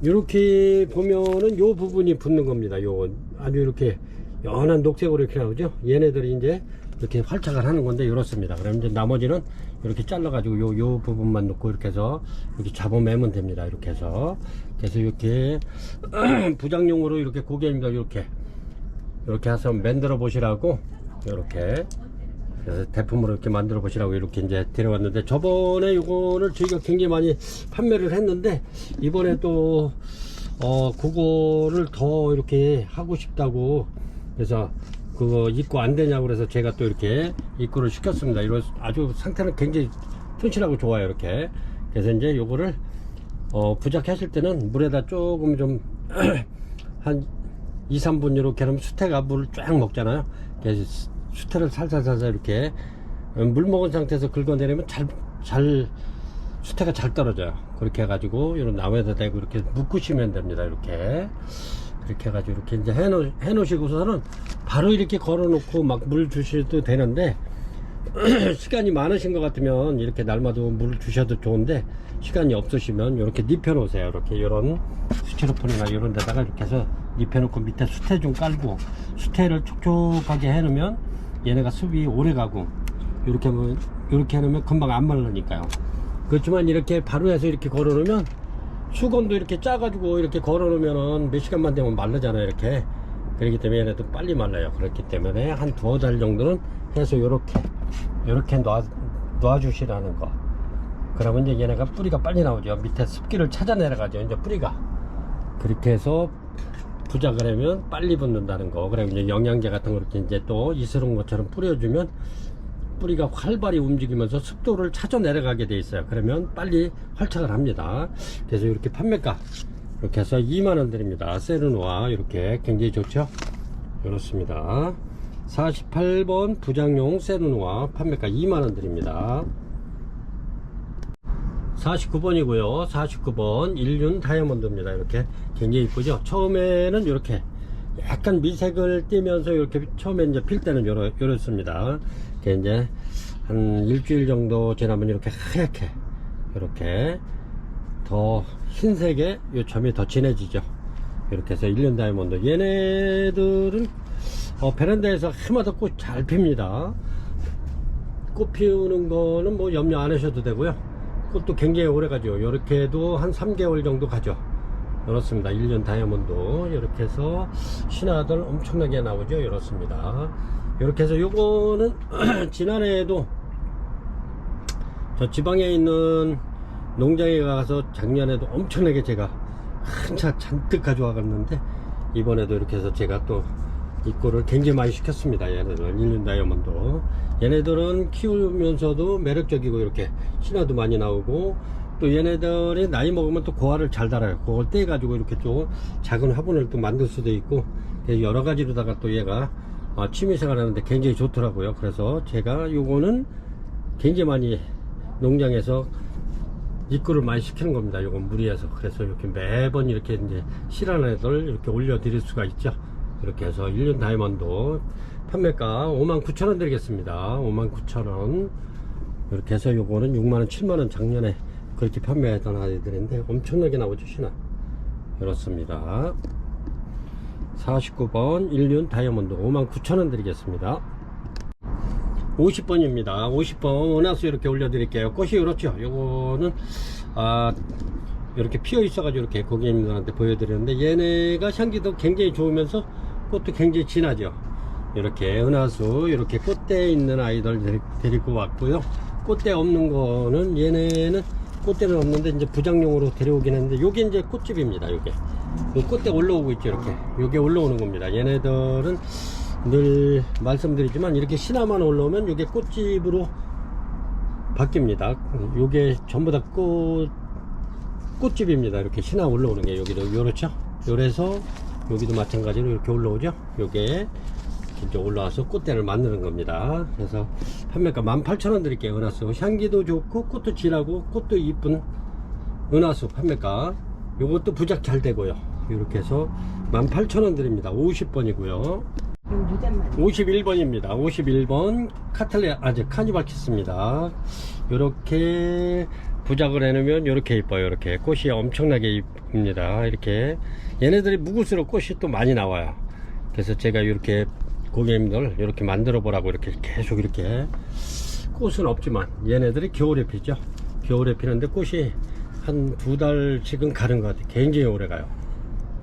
Speaker 1: 요렇게 보면은 요 부분이 붙는 겁니다. 요 아주 이렇게 연한 녹색으로 이렇게 나오죠. 얘네들이 이제 이렇게 활착을 하는 건데 이렇습니다. 그럼 이제 나머지는 이렇게 잘라 가지고 요 부분만 놓고 이렇게 해서 이렇게 잡아매면 됩니다. 이렇게 해서 그래서 이렇게 부작용으로 이렇게 고객님들 이렇게 해서 만들어 보시라고 이렇게 그래서 대품으로 이렇게 만들어 보시라고 이렇게 이제 데려왔는데, 저번에 요거를 저희가 굉장히 많이 판매를 했는데 이번에 또 그거를 더 이렇게 하고 싶다고, 그래서 그거 입고 안 되냐고 그래서 제가 또 이렇게 입고를 시켰습니다. 이런 아주 상태는 굉장히 튼실하고 좋아요. 이렇게. 그래서 이제 요거를 부작하실 때는 물에다 조금 좀 한 2, 3분 이렇게 하면 수태가 물을 쫙 먹잖아요. 그래서 수태를 살살살살 이렇게 물 먹은 상태에서 긁어내리면 잘 수태가 잘 떨어져요. 그렇게 해가지고 이런 나무에다 대고 이렇게 묶으시면 됩니다. 이렇게 해가지고 이렇게 이제 해놓으시고서는 바로 이렇게 걸어놓고 막 물 주셔도 되는데 시간이 많으신 것 같으면 이렇게 날마다 물을 주셔도 좋은데 시간이 없으시면 이렇게 눕혀 놓으세요. 이렇게 이런 스티로폼이나 이런 데다가 이렇게 해서 눕혀 놓고 밑에 수태 좀 깔고 수태를 촉촉하게 해 놓으면 얘네가 습이 오래 가고 이렇게 해 놓으면 금방 안 말르니까요. 그렇지만 이렇게 바로 해서 이렇게 걸어 놓으면 수건도 이렇게 짜가지고 이렇게 걸어 놓으면 몇 시간만 되면 마르잖아요. 이렇게. 그렇기 때문에 얘네도 빨리 말라요. 그렇기 때문에 한 두어 달 정도는 해서 요렇게 놔주시라는 거. 그러면 이제 얘네가 뿌리가 빨리 나오죠. 밑에 습기를 찾아내려가죠. 이제 뿌리가. 그렇게 해서 부작을 하면 빨리 붙는다는 거. 그리고 이제 영양제 같은 거 이렇게 이제 또 이스러운 것처럼 뿌려주면 뿌리가 활발히 움직이면서 습도를 찾아 내려가게 돼 있어요. 그러면 빨리 활착을 합니다. 그래서 이렇게 판매가 이렇게 해서 2만원 드립니다. 세르노아 이렇게 굉장히 좋죠. 이렇습니다. 48번 부장용 세르노아 판매가 2만원 드립니다. 49번이고요 49번 일륜 다이아몬드입니다. 이렇게 굉장히 이쁘죠. 처음에는 이렇게 약간 미색을 띠면서 이렇게 처음에 이제 필 때는 이렇습니다. 이제 한 일주일 정도 지나면 이렇게 하얗게 이렇게 더 흰색의 요 점이 더 진해지죠. 이렇게 해서 일륜 다이아몬드 얘네들은 베란다에서 해마다 꽃 잘 핍니다. 꽃 피우는 거는 뭐 염려 안 하셔도 되고요. 꽃도 굉장히 오래 가죠. 이렇게 해도 한 3개월 정도 가죠. 이렇습니다. 1년 다이아몬드 이렇게 해서 신화들 엄청나게 나오죠. 이렇습니다. 이렇게 해서 요거는 지난해에도 저 지방에 있는 농장에 가서 작년에도 엄청나게 제가 한차 잔뜩 가져와 갔는데 이번에도 이렇게 해서 제가 또 입고를 굉장히 많이 시켰습니다. 얘네들 1년 다이아몬드 얘네들은 키우면서도 매력적이고 이렇게 신화도 많이 나오고 또 얘네들이 나이 먹으면 또 고알을 잘 달아요. 그걸 떼 가지고 이렇게 또 작은 화분을 또 만들 수도 있고 여러 가지로다가 또 얘가 취미생활 하는데 굉장히 좋더라고요. 그래서 제가 요거는 굉장히 많이 농장에서 입구를 많이 시키는 겁니다. 요건 무리해서. 그래서 이렇게 매번 이렇게 이제 실한 애들 이렇게 올려 드릴 수가 있죠. 이렇게 해서 1년 다이아몬드 판매가 59,000원 드리겠습니다. 59,000원. 이렇게 해서 요거는 6만원 7만원 작년에 그렇게 판매했던 아이들인데 엄청나게 나오죠. 신화. 이렇습니다. 49번 1륜 다이아몬드 59,000원 드리겠습니다. 50번입니다 50번 원화수 이렇게 올려 드릴게요. 꽃이 이렇죠. 요거는 이렇게 피어 있어 가지고 이렇게 고객님들한테 보여드렸는데 얘네가 향기도 굉장히 좋으면서 꽃도 굉장히 진하죠. 이렇게 은하수 이렇게 꽃대 있는 아이들 데리고 왔고요. 꽃대 없는 거는 얘네는 꽃대는 없는데 이제 부장용으로 데려오긴 했는데 요게 이제 꽃집입니다. 요게 꽃대 올라오고 있죠. 이렇게 요게 올라오는 겁니다. 얘네들은 늘 말씀드리지만 이렇게 신화만 올라오면 요게 꽃집으로 바뀝니다. 요게 전부 다 꽃집입니다. 이렇게 신화 올라오는 게 여기도 요렇죠. 요래서 여기도 마찬가지로 이렇게 올라오죠. 요게 이제 올라와서 꽃대를 만드는 겁니다. 그래서 판매가 18,000원 드릴게요. 은하수 향기도 좋고 꽃도 진하고 꽃도 이쁜 은하수 판매가 요것도 부작 잘 되고요. 이렇게 해서 18,000원 드립니다. 50번이고요 51번입니다 51번 카니발 키스입니다. 요렇게 부작을 해놓으면 요렇게 이뻐요. 이렇게 꽃이 엄청나게 이쁩니다. 이렇게 얘네들이 묵을수록 꽃이 또 많이 나와요. 그래서 제가 이렇게 고객님들 이렇게 만들어 보라고 이렇게 계속 이렇게 꽃은 없지만 얘네들이 겨울에 피죠. 겨울에 피는데 꽃이 한 2달씩은 가는 것 같아요. 굉장히 오래 가요.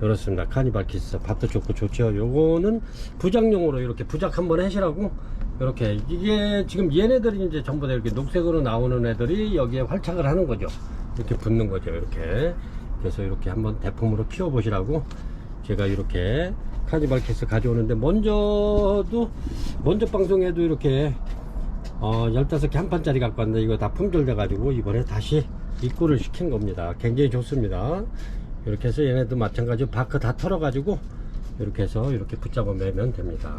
Speaker 1: 이렇습니다. 카니발 키스 밥도 좋고 좋죠. 요거는 부작용으로 이렇게 부작 한번 하시라고 이렇게 이게 지금 얘네들이 이제 전부 다 이렇게 녹색으로 나오는 애들이 여기에 활착을 하는 거죠. 이렇게 붙는 거죠. 이렇게 그래서 이렇게 한번 대품으로 키워 보시라고 제가 이렇게 카니발 키스 가져오는데, 먼저 방송에도 이렇게 15개 한 판짜리 갖고 왔는데 이거 다 품절돼 가지고 이번에 다시 입고를 시킨 겁니다. 굉장히 좋습니다. 이렇게 해서 얘네도 마찬가지로 바크 다 털어 가지고 이렇게 해서 이렇게 붙잡아 매면 됩니다.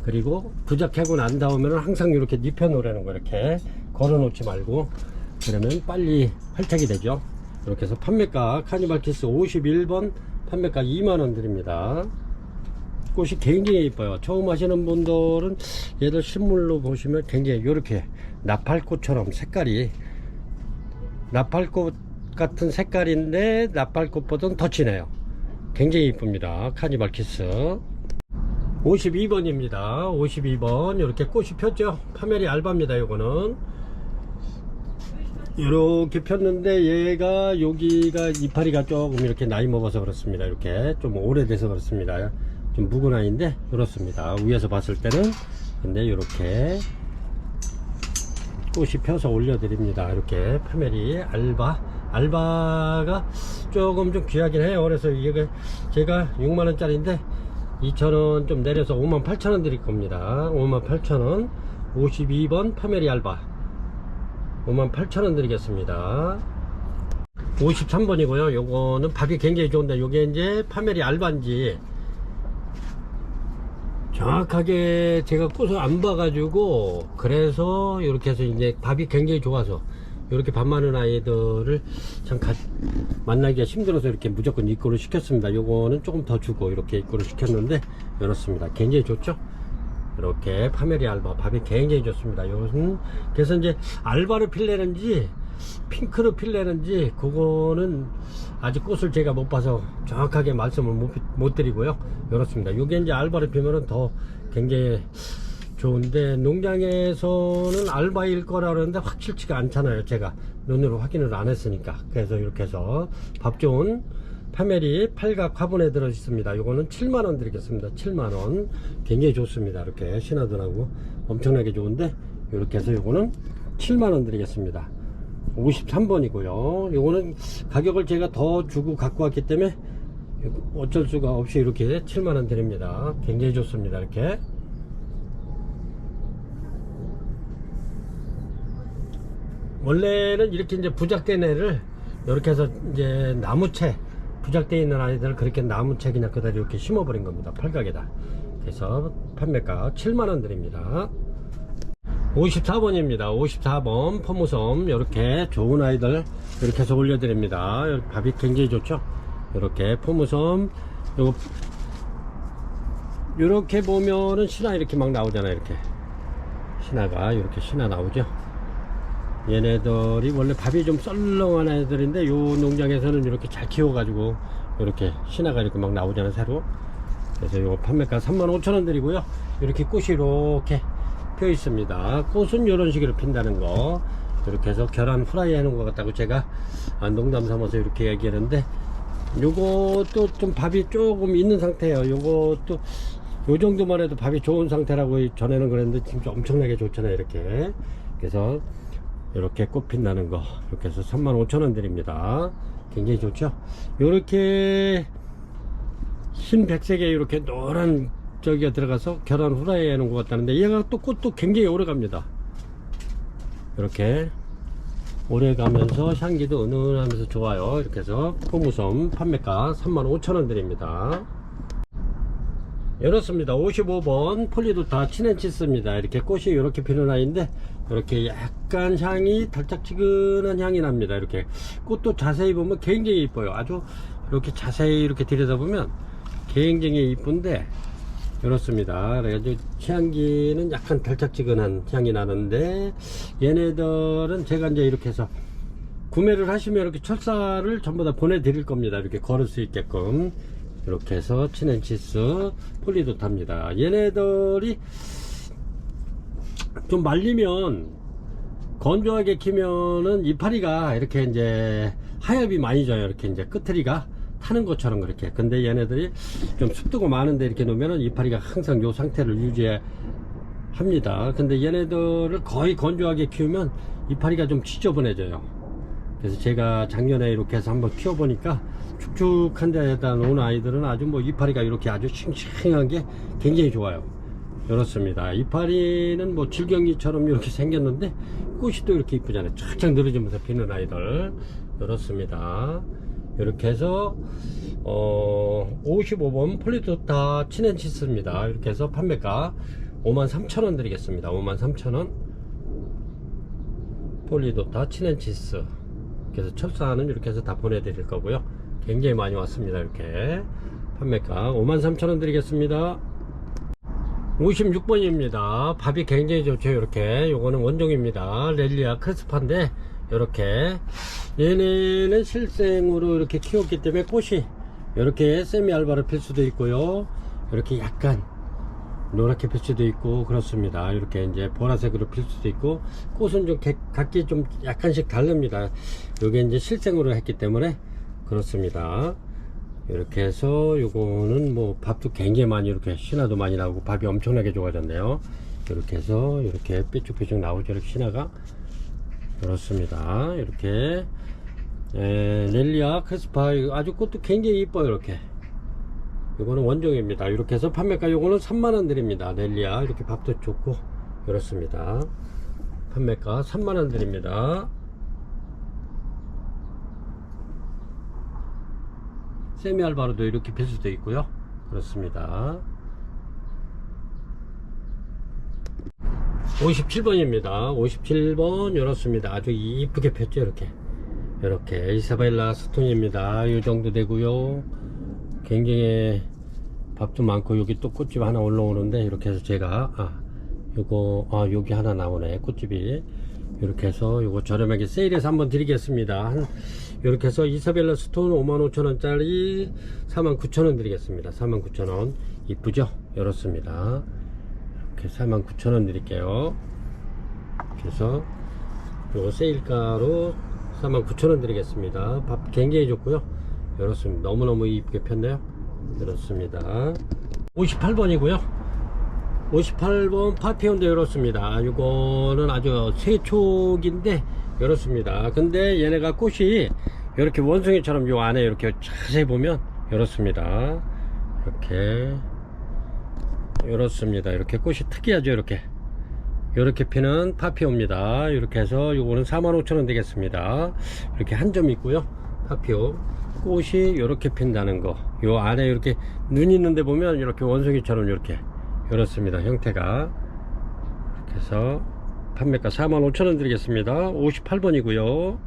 Speaker 1: 그리고 부착하고 난 다음에는 항상 이렇게 눕혀 놓으라는 거, 이렇게 걸어 놓지 말고, 그러면 빨리 활착이 되죠. 이렇게 해서 판매가 카니발 키스 51번 판매가 2만원 드립니다. 꽃이 굉장히 이뻐요. 처음 하시는 분들은 얘들 실물로 보시면 굉장히 이렇게 나팔꽃처럼 색깔이, 나팔꽃 같은 색깔인데 나팔꽃보다는 더 진해요. 굉장히 이쁩니다. 카니발 키스 52번입니다 52번 이렇게 꽃이 폈죠. 파메리 알바입니다. 요거는 이렇게 폈는데 얘가 여기가 이파리가 조금 이렇게 나이 먹어서 그렇습니다. 이렇게 좀 오래돼서 그렇습니다. 좀 묵은 아이인데 그렇습니다. 위에서 봤을 때는. 근데 이렇게 꽃이 펴서 올려드립니다. 이렇게 파메리 알바가 조금 좀 귀하긴 해요. 그래서 이게 제가 6만원짜리인데 2,000원 좀 내려서 58,000원 드릴 겁니다. 58,000원 52번 파메리 알바 58,000원 드리겠습니다. 53번이고요 요거는 밥이 굉장히 좋은데, 요게 이제 파메리 알바인지 정확하게 제가 꽃을 안 봐가지고, 그래서 이렇게 해서 이제 밥이 굉장히 좋아서 이렇게 밥 많은 아이들을 참 만나기가 힘들어서 이렇게 무조건 입고를 시켰습니다. 요거는 조금 더 주고 이렇게 입고를 시켰는데 이렇습니다. 굉장히 좋죠. 이렇게 파메리 알바 밥이 굉장히 좋습니다. 요것은 그래서 이제 알바를 필래는지 핑크를 필래는지 그거는 아직 꽃을 제가 못 봐서 정확하게 말씀을 못 드리고요. 이렇습니다. 요게 이제 알바를 피면은 더 굉장히 좋은데, 농장에서는 알바일 거라 그러는데 확실치가 않잖아요. 제가 눈으로 확인을 안 했으니까. 그래서 이렇게 해서 밥 좋은 파메리 팔각 화분에 들어 있습니다. 요거는 7만원 드리겠습니다. 7만원 굉장히 좋습니다. 이렇게 신화들하고 엄청나게 좋은데, 이렇게 해서 요거는 7만원 드리겠습니다. 53번이고요 요거는 가격을 제가 더 주고 갖고 왔기 때문에 어쩔 수가 없이 이렇게 7만원 드립니다. 굉장히 좋습니다. 이렇게 원래는 이렇게 이제 부작된 애를 이렇게 해서 이제 나무채 부작되어 있는 아이들을 그렇게 나무채 그냥 그대로 이렇게 심어버린 겁니다. 팔각에다. 그래서 판매가 7만원 드립니다. 54번입니다 54번 포무섬 이렇게 좋은 아이들 이렇게 해서 올려드립니다. 밥이 굉장히 좋죠. 이렇게 포무섬 요거 이렇게 보면은 신화 이렇게 막 나오잖아요. 이렇게 신화가 이렇게 신화 나오죠. 얘네들이 원래 밥이 좀 썰렁한 애들인데 요 농장에서는 이렇게 잘 키워가지고 이렇게 신화가 이렇게 막 나오잖아요. 새로. 그래서 요 판매가 35,000원 드리고요. 이렇게 꽃이 이렇게 펴 있습니다. 꽃은 이런 식으로 핀다는 거, 이렇게 해서 계란 후라이 해놓은 것 같다고 제가 농담 삼아서 이렇게 얘기하는데, 요것도 좀 밥이 조금 있는 상태예요. 요것도 요 정도만 해도 밥이 좋은 상태라고 전에는 그랬는데 진짜 엄청나게 좋잖아요. 이렇게. 그래서 이렇게 꽃 핀다는 거 이렇게 해서 35,000원 드립니다. 굉장히 좋죠. 요렇게 흰 백색에 이렇게 노란 저기가 들어가서 계란 후라이 해놓은 것 같다는데, 얘가 또 꽃도 굉장히 오래 갑니다. 이렇게 오래 가면서 향기도 은은하면서 좋아요. 이렇게 해서 포무섬 판매가 35,000원 드립니다. 이렇습니다. 55번 폴리도타 친앤치스입니다. 이렇게 꽃이 이렇게 피는 아이인데 이렇게 약간 향이 달짝지근한 향이 납니다. 이렇게 꽃도 자세히 보면 굉장히 이뻐요. 아주 이렇게 자세히 이렇게 들여다보면 굉장히 이쁜데 이렇습니다. 그래가지고 향기는 약간 달짝지근한 향이 나는데, 얘네들은 제가 이제 이렇게 해서 구매를 하시면 이렇게 철사를 전부 다 보내드릴 겁니다. 이렇게 걸을 수 있게끔. 이렇게 해서 친앤치스 폴리도타입니다. 얘네들이 좀 말리면 건조하게 키면은 이파리가 이렇게 이제 하엽이 많이 져요. 이렇게 이제 끝트리가 타는 것처럼 그렇게. 근데 얘네들이 좀 습도가 많은데 이렇게 놓으면은 이파리가 항상 요 상태를 유지합니다. 근데 얘네들을 거의 건조하게 키우면 이파리가 좀 지저분해져요. 그래서 제가 작년에 이렇게 해서 한번 키워보니까 축축한 데다 놓은 아이들은 아주 뭐 이파리가 이렇게 아주 싱싱한 게 굉장히 좋아요. 이렇습니다. 이파리는 뭐 질경이처럼 이렇게 생겼는데 꽃이 또 이렇게 이쁘잖아요. 쫙쫙 늘어지면서 피는 아이들. 이렇습니다. 이렇게 해서 55번 폴리도타 친앤치스입니다. 이렇게 해서 판매가 53,000원 드리겠습니다. 53,000원 폴리도타 친앤치스. 그래서 철사는 이렇게 해서 다 보내드릴 거고요. 굉장히 많이 왔습니다. 이렇게 판매가 53,000원 드리겠습니다. 56번입니다. 밥이 굉장히 좋죠. 이렇게 요거는 원종입니다. 렐리아 크레스파인데 이렇게 얘네는 실생으로 이렇게 키웠기 때문에 꽃이 이렇게 세미 알바로 필 수도 있고요, 이렇게 약간 노랗게 필 수도 있고 그렇습니다. 이렇게 이제 보라색으로 필 수도 있고, 꽃은 좀 각기 좀 약간씩 다릅니다. 요게 이제 실생으로 했기 때문에 그렇습니다. 이렇게 해서 요거는 뭐 밥도 굉장히 많이 이렇게 신화도 많이 나오고 밥이 엄청나게 좋아졌네요. 이렇게 해서 이렇게 삐쭉삐쭉 나오죠. 이렇게 신화가 그렇습니다. 이렇게 렐리아 크레스파 아주 꽃도 굉장히 이뻐요. 이렇게 이거는 원종입니다. 이렇게 해서 판매가 요거는 3만원 드립니다. 렐리아 이렇게 밥도 좋고 그렇습니다. 판매가 3만원 드립니다. 세미알바로도 이렇게 필 수도 있고요. 그렇습니다. 57번입니다. 57번 이렇습니다. 아주 이쁘게 폈죠. 이렇게 이사벨라 스톤입니다. 이 정도 되고요. 굉장히 밥도 많고, 여기 또 꽃집 하나 올라오는데 이렇게 해서 제가 여기 하나 나오네, 꽃집이. 이렇게 해서 요거 저렴하게 세일해서 한번 드리겠습니다. 이렇게 해서 이사벨라 스톤 55,000원짜리 49,000원 드리겠습니다. 49,000원 이쁘죠? 이렇습니다. 이렇게 49,000원 드릴게요. 그래서 요거 세일가로 49,000원 드리겠습니다. 밥 굉장히 좋고요. 이렇습니다. 너무너무 이쁘게 폈네요. 이렇습니다. 58번이고요 58번 파피온도 이렇습니다. 이거는 아주 세촉인데 이렇습니다. 근데 얘네가 꽃이 이렇게 원숭이처럼 요 안에 이렇게 자세히 보면 이렇습니다. 이렇습니다. 이렇게 꽃이 특이하죠. 이렇게 피는 파피오입니다. 이렇게 해서 요거는 45,000원 되겠습니다. 이렇게 한 점 있고요. 파피오 꽃이 이렇게 핀다는 거, 요 안에 이렇게 눈 있는데 보면 이렇게 원숭이처럼 이렇습니다. 형태가. 이렇게 해서 판매가 45,000원 드리겠습니다. 58번이고요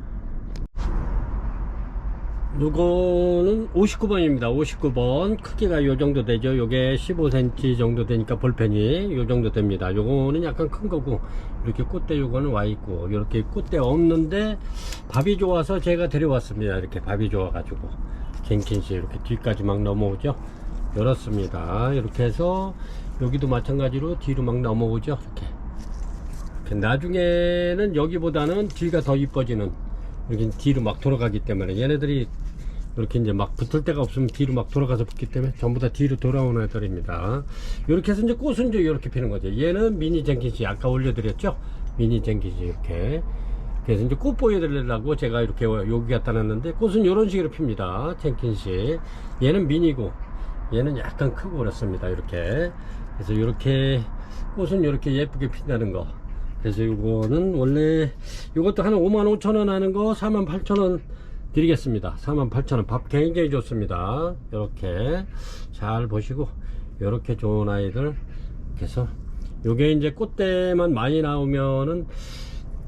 Speaker 1: 요거는 59번입니다 59번 크기가 요 정도 되죠. 요게 15cm 정도 되니까 볼펜이 요 정도 됩니다. 요거는 약간 큰 거고, 이렇게 꽃대 요거는 와 있고, 이렇게 꽃대 없는데 밥이 좋아서 제가 데려왔습니다. 이렇게 밥이 좋아 가지고 갱킨시 이렇게 뒤까지 막 넘어오죠. 이렇습니다. 이렇게 해서 여기도 마찬가지로 뒤로 막 넘어오죠. 이렇게 나중에는 여기보다는 뒤가 더 이뻐지는, 이렇게 뒤로 막 돌아가기 때문에 얘네들이 이렇게 이제 막 붙을 데가 없으면 뒤로 막 돌아가서 붙기 때문에 전부 다 뒤로 돌아오는 애들입니다. 이렇게 해서 이제 꽃은 이제 이렇게 피는 거죠. 얘는 미니 쟁킨시 아까 올려드렸죠. 미니 쟁킨시 이렇게. 그래서 이제 꽃 보여드리려고 제가 이렇게 여기 갖다 놨는데, 꽃은 이런 식으로 핍니다. 쟁킨시. 얘는 미니고 얘는 약간 크고 그렇습니다. 이렇게. 그래서 이렇게 꽃은 이렇게 예쁘게 핀다는 거. 그래서 이거는 원래 이것도 한 55,000원 하는 거 48,000원 드리겠습니다. 48,000원. 밥 굉장히 좋습니다. 이렇게 잘 보시고, 이렇게 좋은 아이들. 그래서 요게 이제 꽃대만 많이 나오면은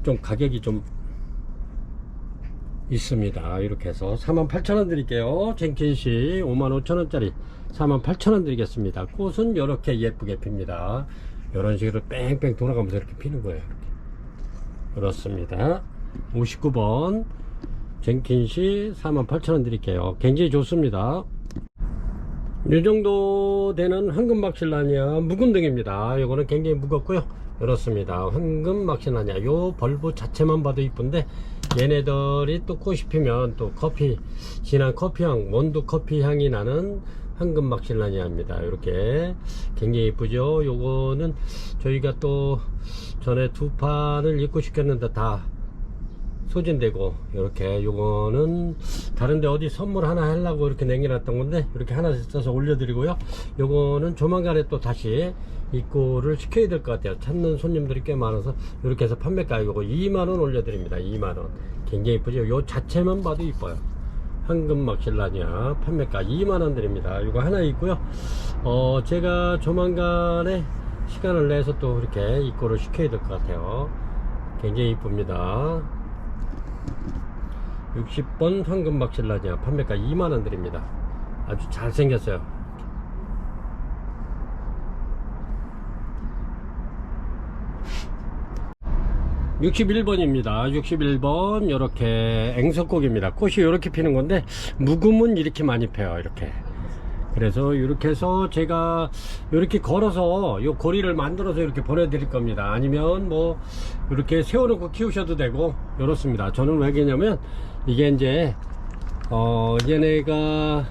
Speaker 1: 좀 가격이 좀 있습니다. 이렇게 해서 48,000원 드릴게요. 쟁킨시 55,000원짜리 48,000원 드리겠습니다. 꽃은 이렇게 예쁘게 핍니다. 이런 식으로 뺑뺑 돌아가면서 이렇게 피는 거예요. 그렇습니다. 59번 쟁킨시 48,000원 드릴게요. 굉장히 좋습니다. 이 정도 되는 황금막실라니아 묵은등입니다. 이거는 굉장히 무겁고요. 이렇습니다. 황금막실라니아 요 벌브 자체만 봐도 이쁜데, 얘네들이 또 꽃이 피면 또 진한 커피향, 원두 커피 향이 나는 황금막실라니아입니다. 이렇게 굉장히 이쁘죠. 요거는 저희가 또 전에 두 판을 입고시켰는데 다 소진되고, 이렇게 요거는 다른데 어디 선물 하나 하려고 이렇게 남겨놨던 건데 이렇게 하나씩 써서 올려드리고요. 요거는 조만간에 또 다시 입고를 시켜야 될 것 같아요. 찾는 손님들이 꽤 많아서 이렇게 해서 판매가 요거 2만원 올려드립니다. 2만원. 굉장히 이쁘죠. 요 자체만 봐도 이뻐요. 황금막 실라니아 판매가 2만원 드립니다. 이거 하나 있고요. 제가 조만간에 시간을 내서 또 이렇게 입고를 시켜야 될 것 같아요. 굉장히 이쁩니다. 60번 황금막 실라니아 판매가 2만원 드립니다. 아주 잘생겼어요. (61번입니다) 61번 요렇게 앵석곡입니다. 꽃이 요렇게 피는 건데 묵으면 이렇게 많이 펴요. 이렇게. 그래서 이렇게 해서 제가 이렇게 걸어서 요 고리를 만들어서 이렇게 보내드릴 겁니다. 아니면 뭐 이렇게 세워놓고 키우셔도 되고 이렇습니다. 저는 왜 그러냐면 이게 이제 얘네가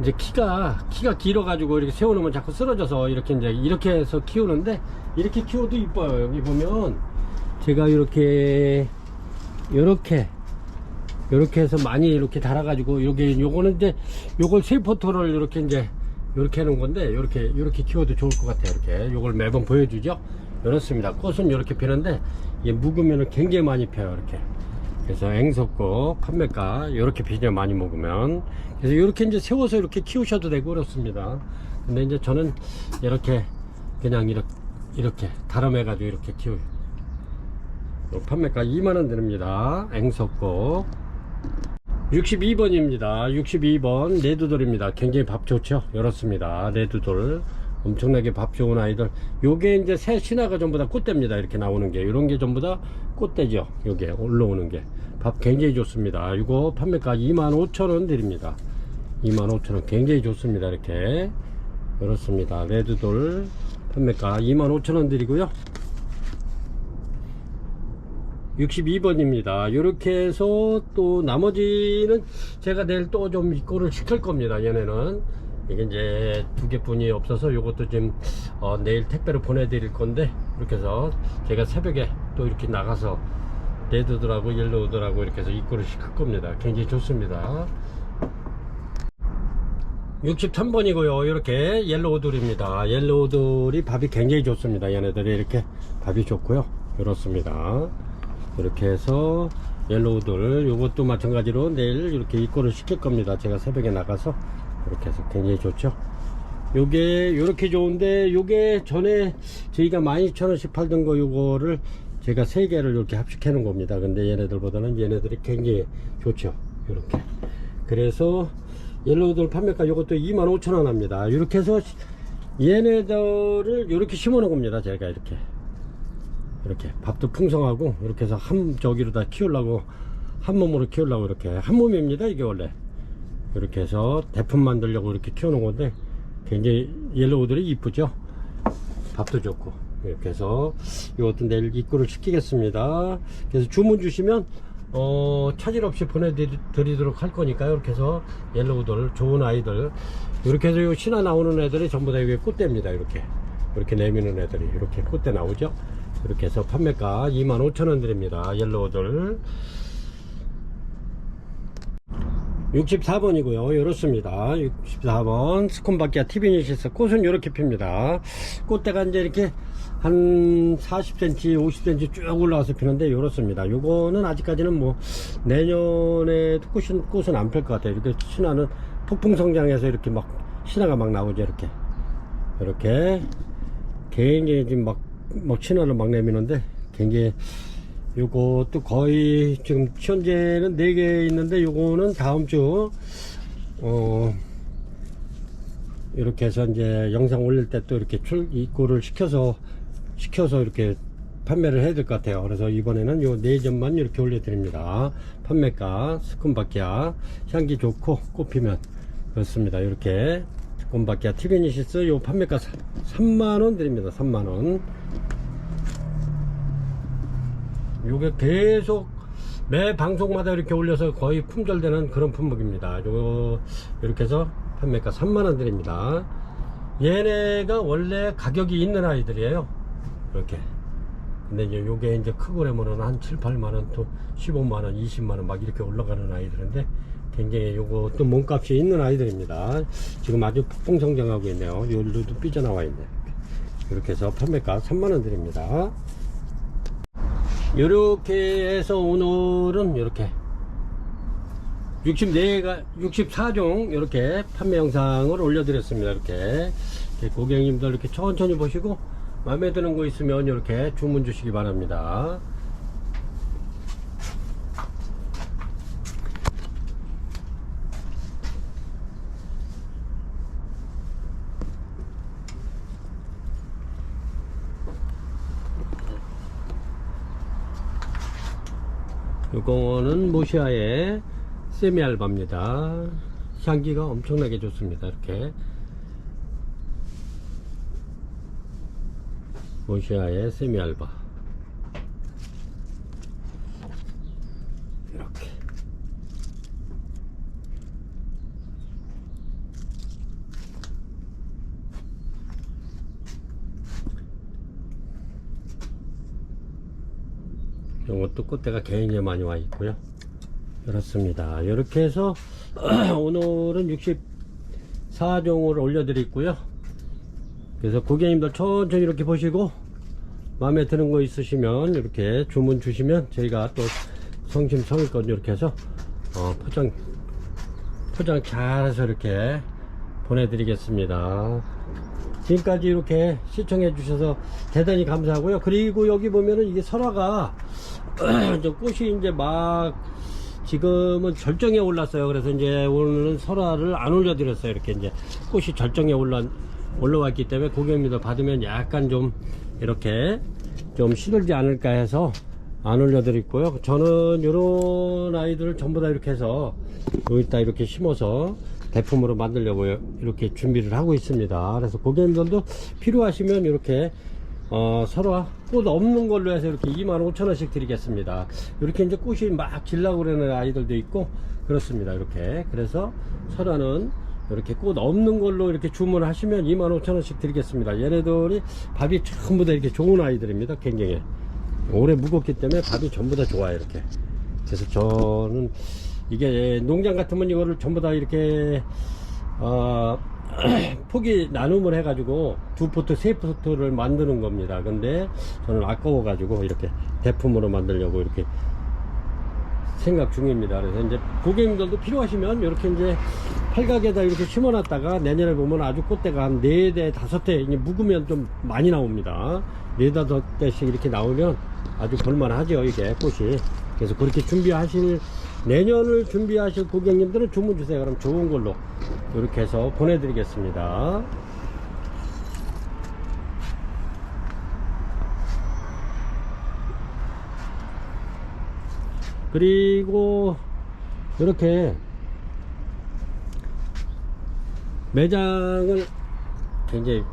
Speaker 1: 이제 키가 길어 가지고 이렇게 세워놓으면 자꾸 쓰러져서 이렇게 이제 이렇게 해서 키우는데 이렇게 키워도 이뻐요. 여기 보면 제가 이렇게 해서 많이 이렇게 달아가지고 요거는 이제 요걸 세포토를 이렇게 이제 이렇게 해놓은 건데 이렇게 키워도 좋을 것 같아요. 이렇게 요걸 매번 보여주죠. 이렇습니다. 꽃은 이렇게 피는데 이게 묵으면은 굉장히 많이 펴요. 이렇게. 그래서 앵석고 판매가 이렇게 피죠. 많이 먹으면. 그래서 이렇게 이제 세워서 이렇게 키우셔도 되고 그렇습니다. 근데 이제 저는 이렇게 그냥 이렇게 다름해가지고 이렇게 키워요. 판매가 2만원 드립니다. 앵석고 62번입니다 62번 레드돌입니다. 굉장히 밥 좋죠. 이렇습니다. 레드돌 엄청나게 밥 좋은 아이들. 요게 이제 새 신화가 전부 다 꽃대입니다. 이렇게 나오는 게 이런 게 전부 다 꽃대죠. 요게 올라오는 게 밥 굉장히 좋습니다. 이거 판매가 25,000원 드립니다. 25,000원 굉장히 좋습니다. 이렇게 이렇습니다. 레드돌 판매가 25,000원 드리고요. 62번입니다. 이렇게 해서 또 나머지는 제가 내일 또 좀 입고를 시킬 겁니다. 얘네는 이게 이제 2개뿐이 없어서 요것도 지금 내일 택배로 보내드릴 건데 이렇게 해서 제가 새벽에 또 이렇게 나가서 레드들하고 옐로우들하고 이렇게 해서 입고를 시킬 겁니다. 굉장히 좋습니다. 63번이고요. 이렇게 옐로우들입니다. 옐로우들이 밥이 굉장히 좋습니다. 얘네들이 이렇게 밥이 좋고요. 이렇습니다. 이렇게 해서 옐로우들 요것도 마찬가지로 내일 이렇게 입고를 시킬 겁니다. 제가 새벽에 나가서 이렇게 해서 굉장히 좋죠. 요게 요렇게 좋은데 요게 전에 저희가 12,000원씩 팔던 거 요거를 제가 3개를 이렇게 합식해 놓은 겁니다. 근데 얘네들보다는 얘네들이 굉장히 좋죠. 요렇게. 그래서 옐로우들 판매가 요것도 25,000원 합니다. 이렇게 해서 얘네들을 이렇게 심어 놓은 겁니다. 제가 이렇게 밥도 풍성하고 이렇게 해서 저기로 다 키우려고 한 몸으로 키우려고 이렇게 한 몸입니다. 이게 원래 이렇게 해서 대품 만들려고 이렇게 키우는 건데 굉장히 옐로우들이 이쁘죠. 밥도 좋고 이렇게 해서 이것도 내일 입고를 시키겠습니다. 그래서 주문 주시면 차질 없이 보내드리도록 할 거니까요. 이렇게 해서 옐로우들 좋은 아이들 이렇게 해서 요 신화 나오는 애들이 전부 다 이게 꽃대입니다. 이렇게 내미는 애들이 이렇게 꽃대 나오죠. 이렇게 해서 판매가 25,000원 드립니다. 옐로우들 64번이고요. 이렇습니다. 64번 스콘바키아 티비니시스 꽃은 이렇게 핍니다. 꽃대가 이제 이렇게 한 40cm 50cm 쭉 올라와서 피는데 이렇습니다. 요거는 아직까지는 뭐 내년에 꽃은 안 필 것 같아요. 이렇게 신화는 폭풍 성장해서 이렇게 막 신화가 막 나오죠. 이렇게 굉장히 지금 막 신화를 막 내미는데 굉장히 요것도 거의 지금 현재는 4개 있는데 요거는 다음주 이렇게 해서 이제 영상 올릴 때 또 이렇게 입고를 시켜서 이렇게 판매를 해야 될 것 같아요. 그래서 이번에는 요 4점만 이렇게 올려드립니다. 판매가 스콘바키아 향기 좋고 꽃피면 그렇습니다. 이렇게 스콘바키아 티베니시스 요 판매가 3만원 드립니다. 3만원. 요게 계속 매 방송마다 이렇게 올려서 거의 품절되는 그런 품목입니다. 이렇게 해서 판매가 3만원 드립니다. 얘네가 원래 가격이 있는 아이들이에요. 이렇게. 근데 이제 요게 이제 크고 나면은 한 7, 8만원 또 15만원, 20만원 막 이렇게 올라가는 아이들인데 굉장히 요거 또 몸값이 있는 아이들입니다. 지금 아주 폭풍 성장하고 있네요. 요리도 삐져나와 있네. 이렇게 해서 판매가 3만원 드립니다. 요렇게 해서 오늘은 요렇게 64종 이렇게 판매 영상을 올려드렸습니다. 이렇게 고객님들 이렇게 천천히 보시고 마음에 드는 거 있으면 이렇게 주문 주시기 바랍니다. 요거는 모시아의 세미알바입니다. 향기가 엄청나게 좋습니다. 이렇게 모시아의 세미알바 이렇게 이것도 꽃대가 굉장히 많이 와 있고요. 그렇습니다. 이렇게 해서 오늘은 64종을 올려드리고요. 그래서 고객님들 천천히 이렇게 보시고 마음에 드는 거 있으시면 이렇게 주문 주시면 저희가 또 성심성의껏 이렇게 해서 포장 잘해서 이렇게 보내드리겠습니다. 지금까지 이렇게 시청해 주셔서 대단히 감사하고요. 그리고 여기 보면은 이게 설화가 꽃이 이제 막 지금은 절정에 올랐어요. 그래서 이제 오늘은 설화를 안 올려드렸어요. 이렇게 이제 꽃이 절정에 올라왔기 때문에 고객님들 받으면 약간 좀 이렇게 좀 시들지 않을까 해서 안 올려드렸고요. 저는 이런 아이들을 전부 다 이렇게 해서 여기다 이렇게 심어서 대품으로 만들려고 이렇게 준비를 하고 있습니다. 그래서 고객님들도 필요하시면 이렇게 설화 꽃 없는 걸로 해서 이렇게 25,000원씩 드리겠습니다. 이렇게 이제 꽃이 막 질라고 그러는 아이들도 있고 그렇습니다. 이렇게 그래서 설화는 이렇게 꽃 없는 걸로 이렇게 주문하시면 25,000원씩 드리겠습니다. 얘네들이 밥이 전부 다 이렇게 좋은 아이들입니다. 굉장히 오래 묵었기 때문에 밥이 전부 다 좋아요. 이렇게 그래서 저는 이게 농장 같으면 이거를 전부 다 이렇게 포기 나눔을 해가지고 2포트 3포트를 만드는 겁니다. 근데 저는 아까워 가지고 이렇게 대품으로 만들려고 이렇게 생각 중입니다. 그래서 이제 고객님들도 필요하시면 이렇게 이제 팔각에다 이렇게 심어놨다가 내년에 보면 아주 꽃대가 한 4대 5대 이제 묵으면 좀 많이 나옵니다. 4, 5대씩 이렇게 나오면 아주 볼만하죠. 이게 꽃이. 그래서 그렇게 준비하실 내년을 준비하실 고객님들은 주문 주세요. 그럼 좋은 걸로 이렇게 해서 보내드리겠습니다. 그리고 이렇게 매장을 굉장히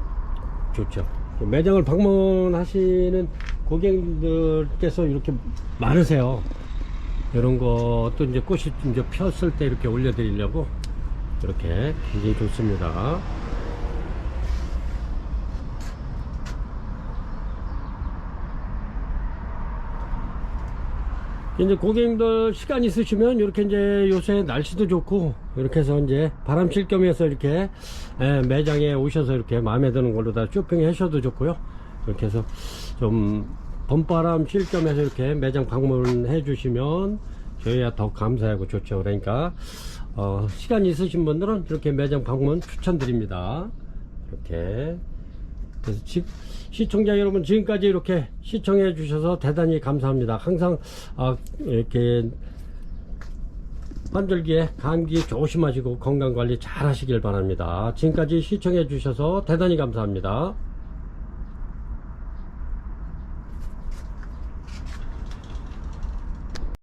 Speaker 1: 좋죠. 매장을 방문하시는 고객님들께서 이렇게 많으세요. 이런 것도 이제 꽃이 이제 폈을 때 이렇게 올려드리려고 이렇게 굉장히 좋습니다. 이제 고객님들 시간 있으시면 이렇게 이제 요새 날씨도 좋고 이렇게 해서 이제 바람 쐴 겸해서 이렇게 매장에 오셔서 이렇게 마음에 드는 걸로 다 쇼핑 하셔도 좋고요. 이렇게 해서 좀 봄바람 쐴 겸해서 이렇게 매장 방문해 주시면 저희야 더 감사하고 좋죠. 그러니까 시간 있으신 분들은 이렇게 매장 방문 추천드립니다. 이렇게 그래서 시청자 여러분 지금까지 이렇게 시청해 주셔서 대단히 감사합니다. 항상 이렇게 환절기에 감기 조심하시고 건강관리 잘 하시길 바랍니다. 지금까지 시청해 주셔서 대단히 감사합니다.